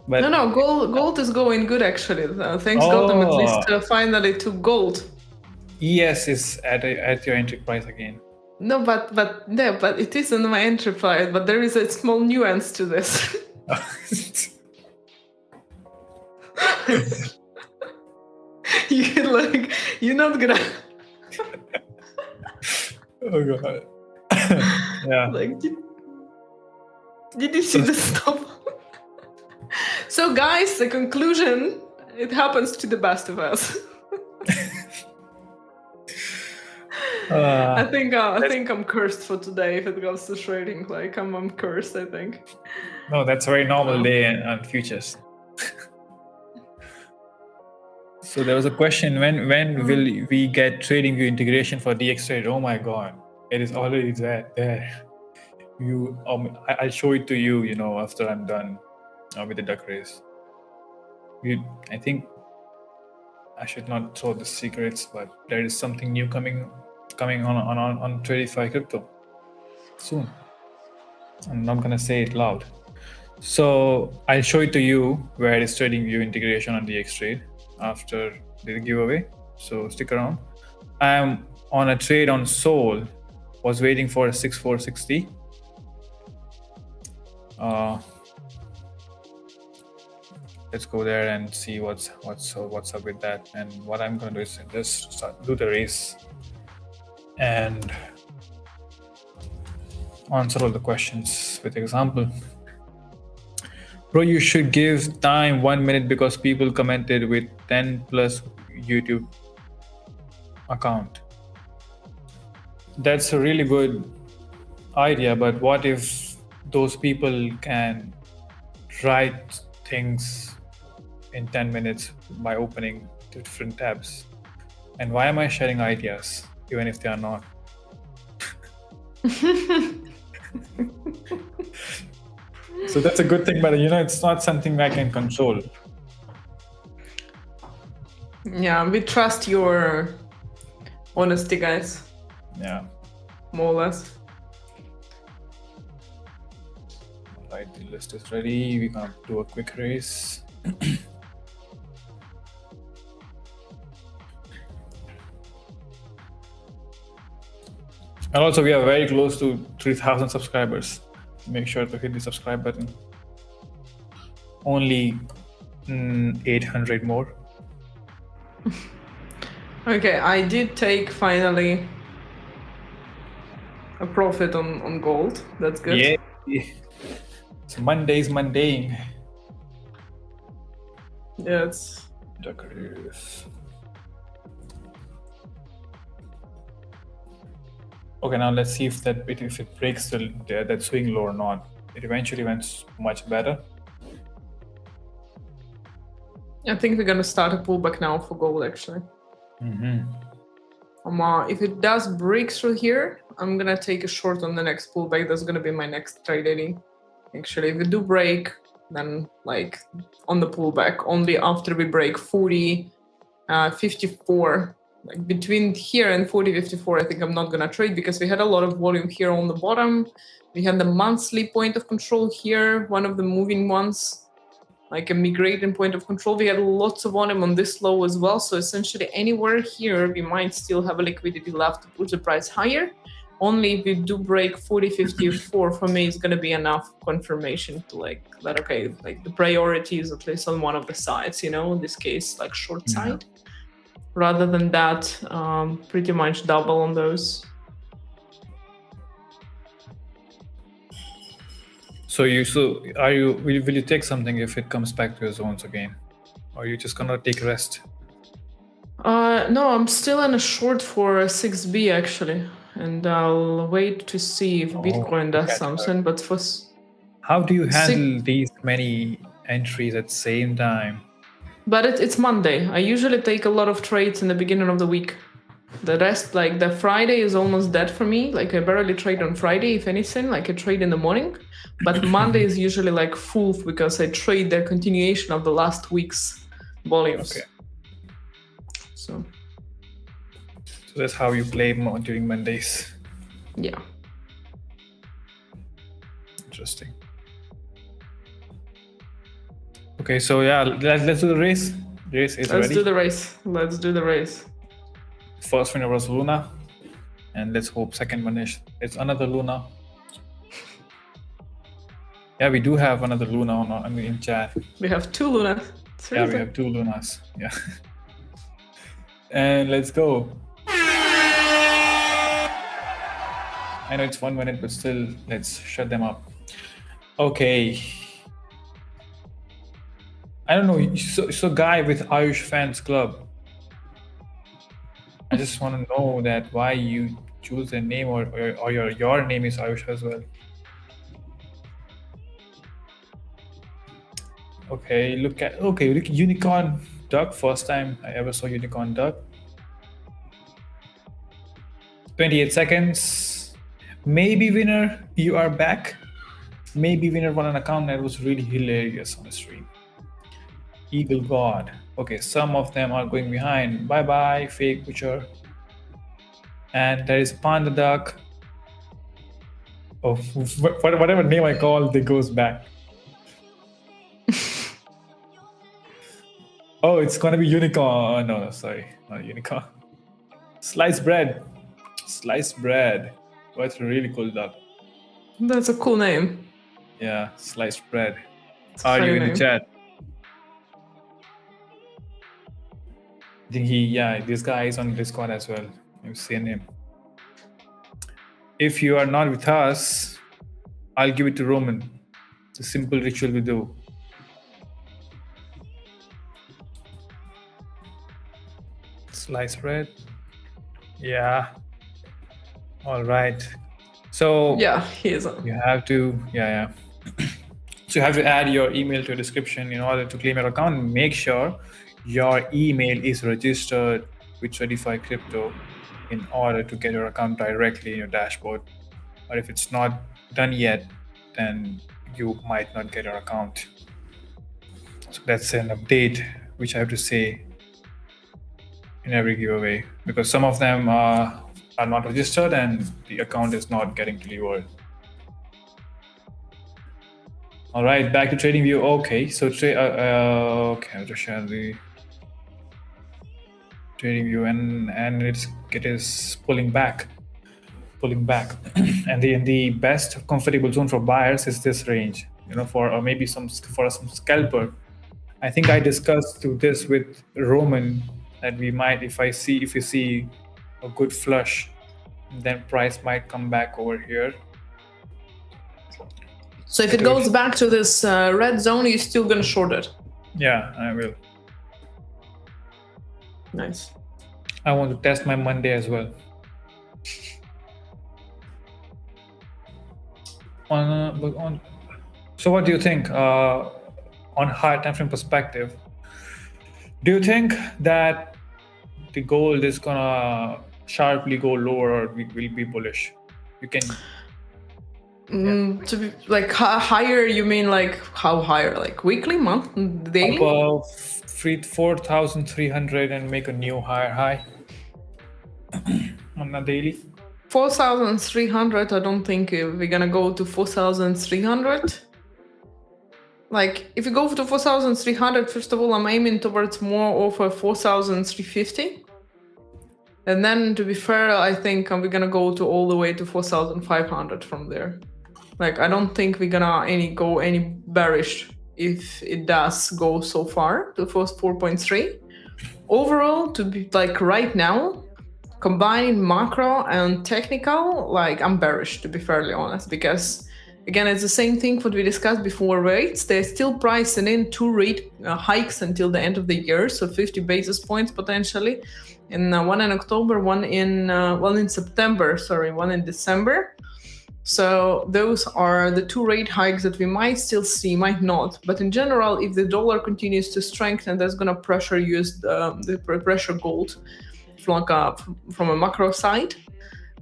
But no, gold is going good actually. Thanks Gautam, at least finally to gold. ES is at your entry price again. No, but it isn't my entry price. But there is a small nuance to this. You're not gonna. Oh god. Yeah. Like, did you see the stuff? So, guys, the conclusion: it happens to the best of us. I think I'm cursed for today if it comes to trading. Like I'm cursed, I think. No, that's a very normal day on futures. So there was a question: when will we get TradingView integration for DXTrade? Oh my god, it is already there. I'll show it to you. After I'm done with the duck race. I think I should not throw the secrets, but there is something new coming on Tradeify crypto soon. I'm not gonna say it loud. So I'll show it to you where it is trading view integration on DXTrade after the giveaway. So stick around. I'm on a trade on Sol. Was waiting for a 6460. Let's go there and see what's up with that. And what I'm gonna do is just do the race and answer all the questions with example. Bro, you should give time 1 minute because people commented with 10 plus YouTube account. That's a really good idea, but what if those people can write things in 10 minutes by opening different tabs? And why am I sharing ideas even if they are not? So that's a good thing, but it's not something I can control. Yeah, we trust your honesty, guys. Yeah. More or less. Right, the list is ready. We're gonna do a quick race. And also, we are very close to 3,000 subscribers. Make sure to hit the subscribe button. Only 800 more. Okay, I did take finally a profit on gold. That's good. Yeah. So Monday's mundane. Yeah, it's okay. Now let's see if it breaks that swing low or not. It eventually went much better. I think we're gonna start a pullback now for gold actually. If it does break through here, I'm gonna take a short on the next pullback. That's gonna be my next trade ID. Actually, if we do break, then like on the pullback, only after we break 40.54, like between here and 40.54, I think I'm not gonna trade because we had a lot of volume here on the bottom. We had the monthly point of control here, one of the moving ones, like a migrating point of control. We had lots of volume on this low as well. So essentially anywhere here, we might still have a liquidity left to push the price higher. Only if we do break 40.54, for me, is going to be enough confirmation to like that, okay, like the priority is at least on one of the sides, in this case, like short side. Rather than that, pretty much double on those. So will you take something if it comes back to your zones again? Or are you just gonna take rest? No, I'm still in a short for 6B actually. And I'll wait to see if Bitcoin does something. But for how do you handle these many entries at the same time? But it's Monday. I usually take a lot of trades in the beginning of the week. The rest, like the Friday is almost dead for me. Like I barely trade on Friday, if anything. Like I trade in the morning. But Monday is usually like full because I trade the continuation of the last week's volumes. Okay. So that's how you play during Mondays. Yeah. Interesting. Okay, so yeah, let's do the race. Race is ready. Let's do the race. First winner was Luna, and let's hope second one is another Luna. Yeah, we do have another Luna in chat. We have two Lunas. Yeah, we have two Lunas. Yeah. And let's go. I know it's 1 minute, but still, let's shut them up. Okay. I don't know. So guy with Ayush Fans Club. I just want to know that why you choose the name or your name is Ayush as well. Okay, look Unicorn Duck. First time I ever saw Unicorn Duck. 28 seconds. Maybe winner, you are back. Maybe winner won an account that was really hilarious on the stream. Eagle God. Okay, some of them are going behind. Bye bye, fake butcher. And there is Panda Duck. Oh, whatever name I call, they goes back. Oh, it's gonna be unicorn. No, sorry, not unicorn. Sliced bread. Sliced bread. What's really cool duck? That's a cool name. Yeah, sliced bread. It's a Are you funny in the name. chat? I think this guy is on Discord as well. You've seen him. If you are not with us, I'll give it to Roman. It's a simple ritual we do. Sliced bread. Yeah. All right. So Yeah, he is on. you have to, So you have to add your email to your description in order to claim your account. Make sure your email is registered with Tradeify Crypto in order to get your account directly in your dashboard. Or if it's not done yet, then you might not get your account. So that's an update which I have to say in every giveaway, because some of them are not registered and the account is not getting delivered. All right, back to TradingView. Okay, so okay, I'll just share the TradingView, and it is pulling back, and the best comfortable zone for buyers is this range. For maybe some scalper. I think I discussed this with Roman that we might, if you see a good flush, then price might come back over here. So if it goes back to this red zone, you're still gonna short it? Yeah, I will. Nice. I want to test my Monday as well. So what do you think on higher time frame perspective? Do you think that the gold is gonna sharply go lower, or we will be bullish? You can. To be like higher, you mean like how higher? Like weekly, month, daily? Above 4,300 and make a new higher high on a daily. 4,300. I don't think we're gonna go to 4,300. Like if you go to 4,300, first of all, I'm aiming towards more of a 4,350. And then, to be fair, I think we're gonna go to all the way to 4,500 from there. Like I don't think we're gonna go any bearish if it does go so far to 4.3. Overall, to be like right now, combining macro and technical, like I'm bearish, to be fairly honest, because again, it's the same thing what we discussed before rates. They're still pricing in 2 rate hikes until the end of the year, so 50 basis points potentially, one in October, one in September, one in December. So those are the 2 rate hikes that we might still see, might not. But in general, if the dollar continues to strengthen, that's going to pressure pressure gold from a macro side.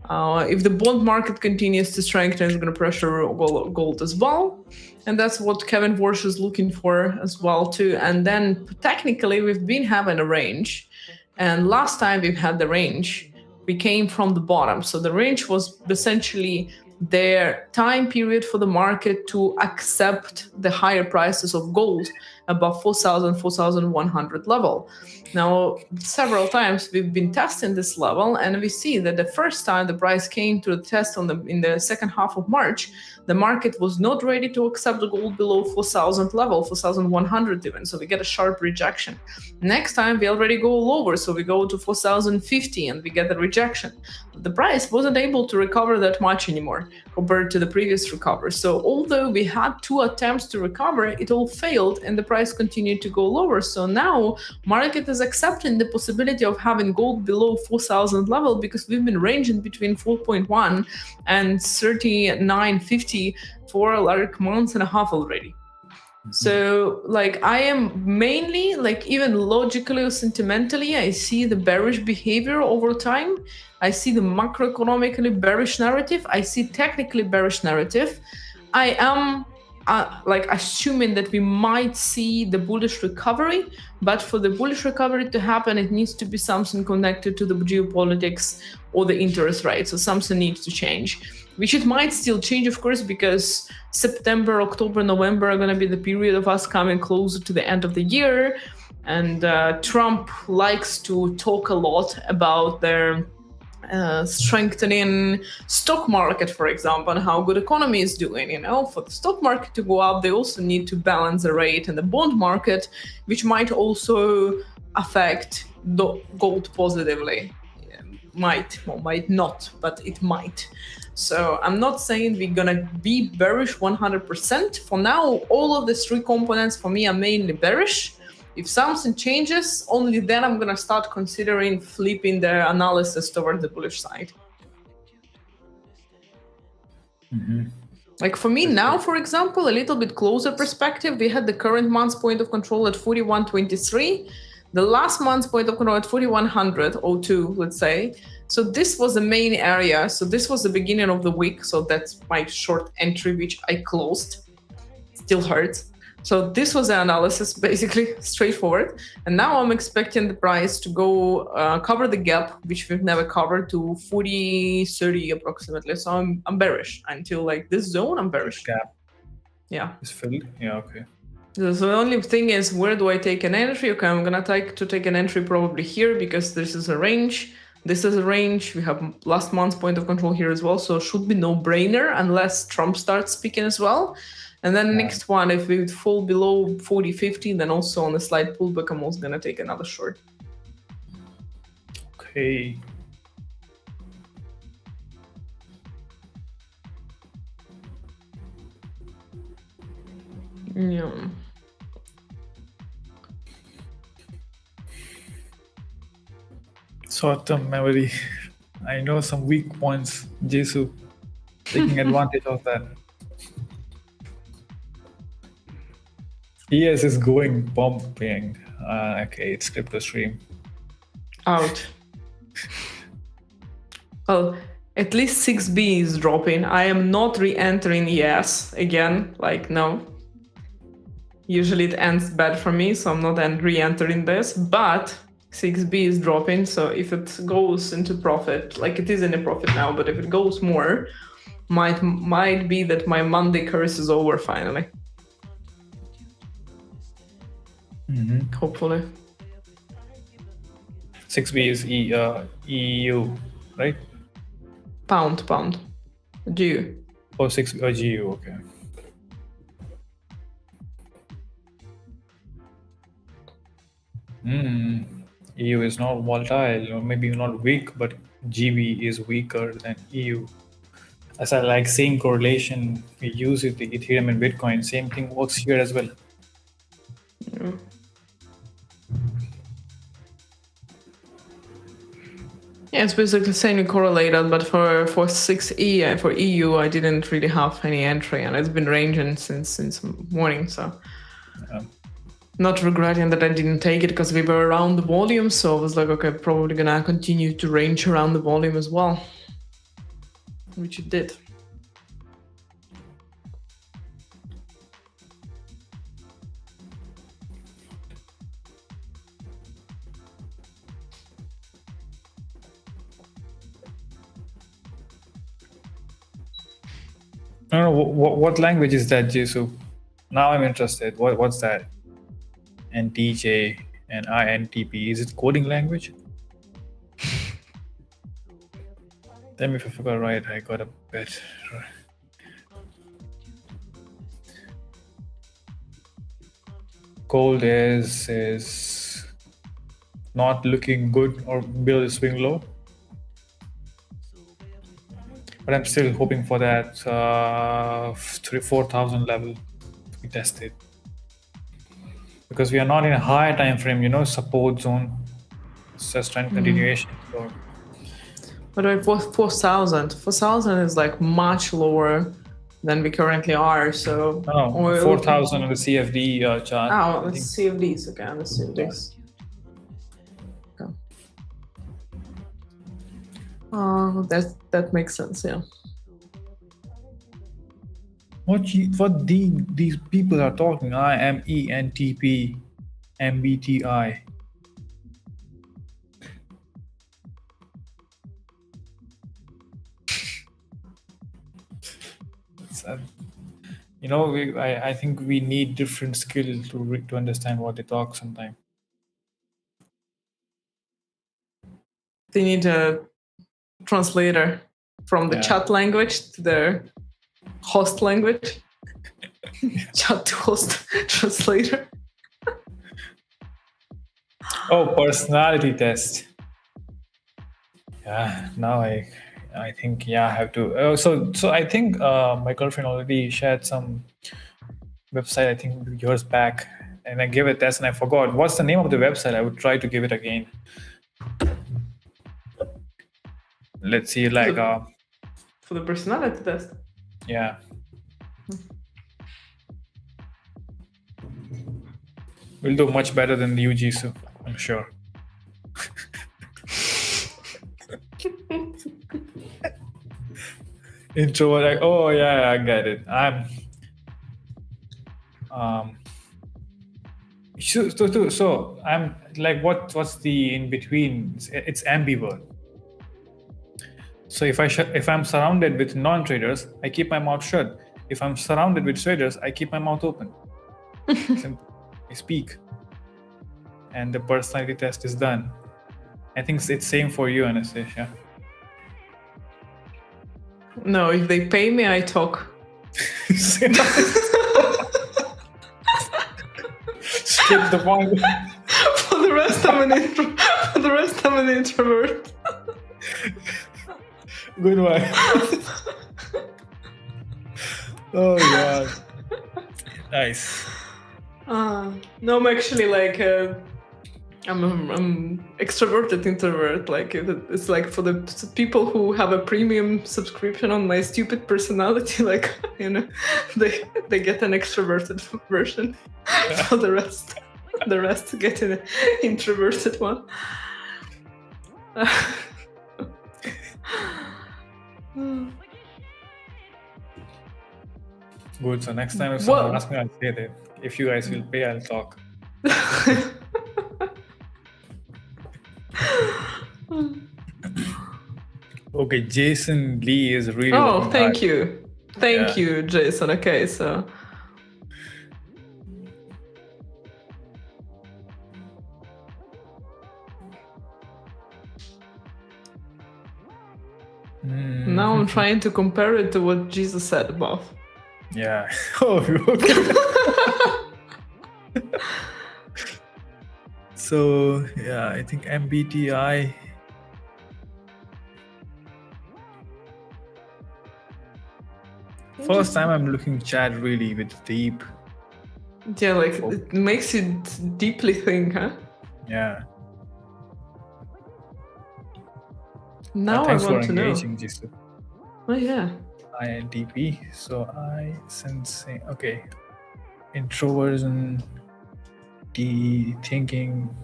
If the bond market continues to strengthen, it's going to pressure gold as well. And that's what Kevin Warsh is looking for as well too. And then technically, we've been having a range. And last time we've had the range, we came from the bottom. So the range was essentially their time period for the market to accept the higher prices of gold above 4,000, 4,100 level. Now, several times we've been testing this level, and we see that the first time the price came to the test in the second half of March, the market was not ready to accept the gold below 4,000 level, 4,100 even. So we get a sharp rejection. Next time we already go lower, so we go to 4,050 and we get the rejection. The price wasn't able to recover that much anymore compared to the previous recovery. So although we had 2 attempts to recover, it all failed and the price continued to go lower. So now market is accepting the possibility of having gold below 4,000 level, because we've been ranging between 4.1 and 39.50 for like months and a half already. So like I am mainly, like even logically or sentimentally, I see the bearish behavior over time. I see the macroeconomically bearish narrative. I see technically bearish narrative. I like assuming that we might see the bullish recovery, but for the bullish recovery to happen, it needs to be something connected to the geopolitics or the interest rates, so something needs to change, which it might still change, of course, because September, October, November are going to be the period of us coming closer to the end of the year, and Trump likes to talk a lot about their strengthening stock market, for example, and how good economy is doing. For the stock market to go up, they also need to balance the rate in the bond market, which might also affect the gold positively. Might not, but it might. So I'm not saying we're gonna be bearish 100%. For now, all of the three components for me are mainly bearish. If something changes, only then I'm going to start considering flipping the analysis toward the bullish side. Like for me now, for example, a little bit closer perspective, we had the current month's point of control at 41.23, the last month's point of control at 4100.02, let's say. So this was the main area. So this was the beginning of the week. So that's my short entry, which I closed. Still hurts. So this was the analysis, basically straightforward. And now I'm expecting the price to go cover the gap, which we've never covered, to 40.30 approximately. So I'm bearish until like this zone. I'm bearish. Gap. Yeah. It's filled. Yeah. Okay. So the only thing is, where do I take an entry? Okay, I'm gonna take an entry probably here because this is a range. This is a range. We have last month's point of control here as well. So it should be no brainer unless Trump starts speaking as well. And then next one, if we would fall below 40.50, then also on a slight pullback, I'm also going to take another short. Okay. Yeah. Short-term memory. I know some weak points, Jesu, taking advantage of that. Yes, it's going pumping. Okay, it's crypto stream. Out. Well, at least 6B is dropping. I am not re-entering ES again. Like, no. Usually it ends bad for me, so I'm not re-entering this. But 6B is dropping, so if it goes into profit, like it is in a profit now, but if it goes more, might be that my Monday curse is over finally. Hopefully. 6B is EU, right? Pound. GU. Oh, 6B, GU, okay. EU is not volatile, or maybe not weak, but GB is weaker than EU. As I like same correlation we use with the Ethereum and Bitcoin, same thing works here as well. Yeah. Yeah, it's basically same correlated, but for 6E and for EU, I didn't really have any entry, and it's been ranging since morning. So, not regretting that I didn't take it because we were around the volume. So I was like, okay, probably gonna continue to range around the volume as well, which it did. I don't know what language is that, Jesu. Now I'm interested. What's that? NTJ and INTP. Is it coding language? Tell me if I forgot right. I got a bit. Gold is not looking good or below the swing low. But I'm still hoping for that 4,000 level to be tested. Because we are not in a higher time frame, support zone. It's just trend continuation. So. But 4,000 is like much lower than we currently are. So 4,000 on the CFD chart. Oh, let's CFDs. Okay, let's see this. Okay. That makes sense. Yeah. these people are talking? IMENTP MBTI. I think we need different skill to understand what they talk sometimes. They need a translator from the chat language to the host language. Chat to host translator. Oh, personality test. Yeah, now I think I have to. So I think my girlfriend already shared some website, I think years back, and I gave a test and I forgot what's the name of the website. I would try to give it again. Let's see, like for the personality test. Yeah. We'll do much better than you, Jisoo, I'm sure. Introvert. Oh yeah, I get it. I'm. So I'm like, what's the in between? It's ambivert. So if I'm surrounded with non-traders, I keep my mouth shut. If I'm surrounded with traders, I keep my mouth open. Simple. I speak, and the personality test is done. I think it's same for you, Anastasia. No, if they pay me, I talk. Skip the point. For the rest, I'm an introvert. Good one. Oh god. Nice. No, I'm actually like I'm extroverted introvert. Like it's like for the people who have a premium subscription on my stupid personality, like they get an extroverted version. Yeah. For the rest get an introverted one. Good. So next time if someone asks me, I'll say that if you guys will pay, I'll talk. Okay, Jason Lee is really. Oh, thank you, Jason. Okay, so. Now I'm trying to compare it to what Jesus said above. Yeah. Oh, okay. So yeah, I think MBTI. First time I'm looking chat really with deep. Yeah, like it makes you deeply think, huh? Yeah. Now thanks I want for to engaging, know. Jisoo. Oh yeah. INTP. So I sensing. Okay. Introversion. D thinking.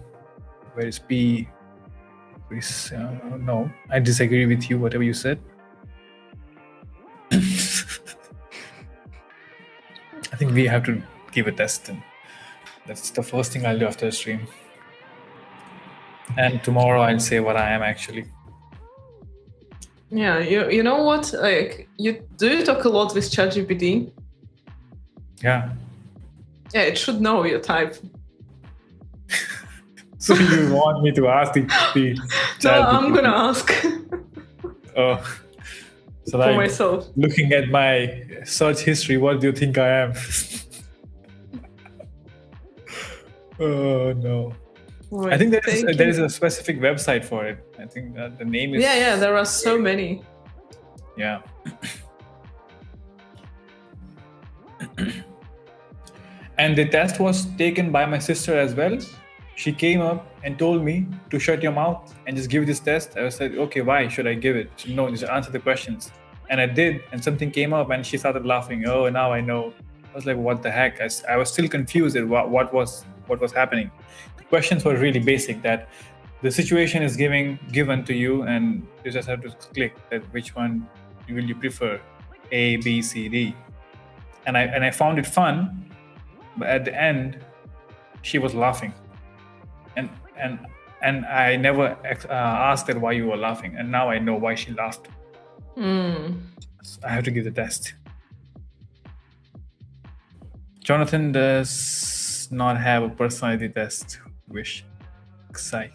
Where is P? No, I disagree with you. Whatever you said. I think we have to give a test. And that's the first thing I'll do after the stream. And tomorrow I'll say what I am actually. Yeah, you know what? Like you talk a lot with ChatGPT? Yeah. Yeah, it should know your type. So you want me to ask the No, I'm gonna ask. Oh. So for myself. Looking at my search history, what do you think I am? Oh no. Wait, I think there is a specific website for it. I think that the name is. Yeah, there are so many. Yeah. And the test was taken by my sister as well. She came up and told me to shut your mouth and just give this test. I said, okay, why should I give it? She said, no, just answer the questions. And I did, and something came up, and she started laughing. Oh, now I know. I was like, what the heck? I was still confused at what was happening. The questions were really basic. That the situation is given to you, and you just have to click that which one will you prefer, A, B, C, D. and I found it fun, but at the end, she was laughing, and I never asked her why you were laughing, and now I know why she laughed. So I have to give the test. Jonathan does not have a personality test. Wish. Excite.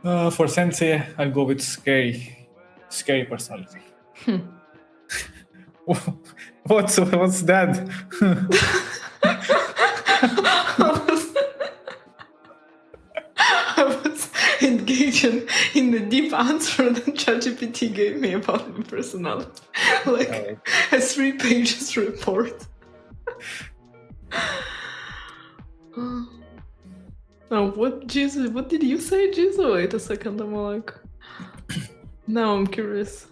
For Sensei, I'll go with scary personality. What's that? I was engaging in the deep answer that ChatGPT gave me about my personality, like a 3 pages report. Oh, what did you say, Jesus? Wait a second, I'm like, now I'm curious.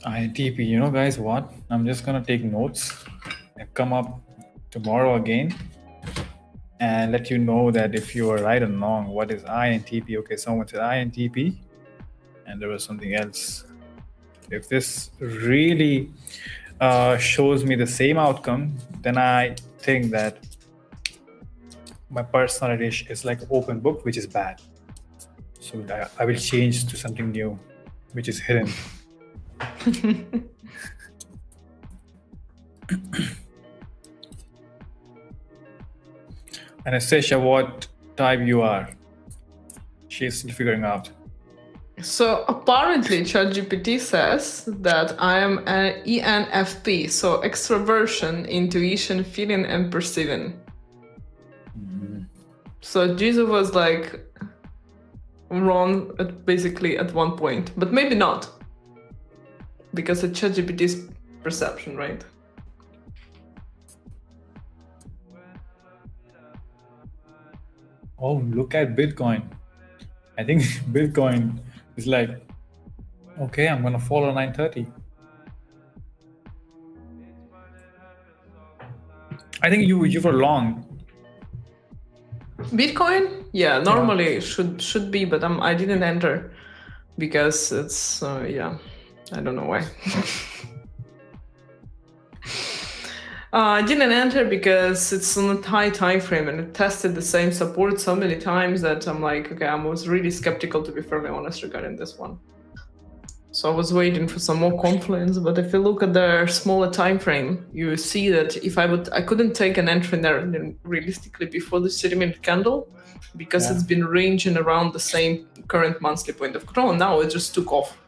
INTP, you know, guys, what? I'm just gonna take notes and come up tomorrow again and let you know that if you are right or wrong. What is INTP? Okay, someone said INTP, and there was something else. If this really shows me the same outcome, then I think that my personality is like open book, which is bad. So I will change to something new, which is hidden. Anastasia, what type you are? She's still figuring out. So apparently ChatGPT says that I am an ENFP, so extroversion, intuition, feeling, and perceiving. So Jesus was like wrong basically at one point, but maybe not, because it's ChatGPT's perception, right? Oh, look at Bitcoin. I think Bitcoin is like, okay, I'm gonna follow 930. I think you were long. Bitcoin? Yeah, normally should be, but I didn't enter because it's I don't know why. I didn't enter because it's on a high time frame and it tested the same support so many times that I'm like, okay, I was really skeptical, to be fairly honest, regarding this one. So I was waiting for some more confluence, but if you look at the smaller time frame, you see that if I couldn't take an entry there realistically before the 30-minute candle because it's been ranging around the same current monthly point of control. Now it just took off.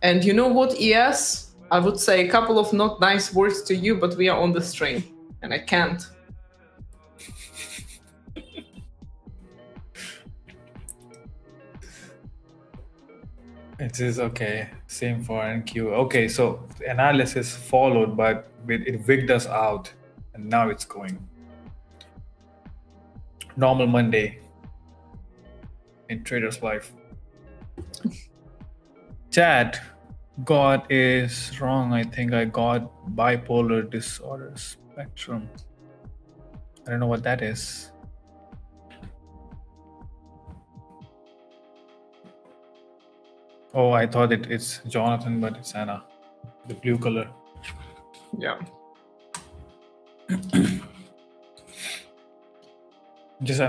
And you know what, ES? I would say a couple of not nice words to you, but we are on the stream and I can't. It is okay. Same for NQ. Okay, so analysis followed, but it wigged us out, and now it's going. Normal Monday in trader's life. Chat, God is wrong. I think I got bipolar disorder spectrum. I don't know what that is. Oh, I thought it's Jonathan, but it's Anna, the blue color. Yeah. I'm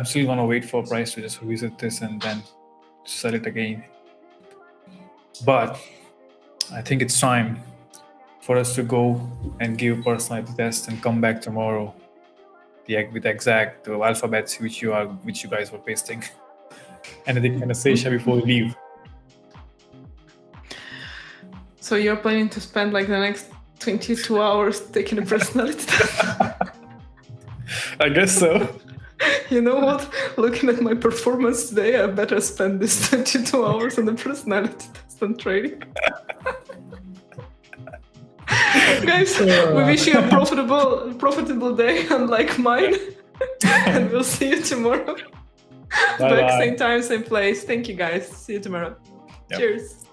still gonna wait for price to just revisit this and then sell it again. But I think it's time for us to go and give personality test and come back tomorrow. With exact alphabets which you guys were pasting. Anything Anastasia before we leave? So you're planning to spend like the next 22 hours taking a personality test? I guess so. You know what? Looking at my performance today, I better spend this 22 hours on the personality test and trading. Guys, we wish you a profitable day, unlike mine. And we'll see you tomorrow. Back same time, same place. Thank you, guys. See you tomorrow. Yep. Cheers.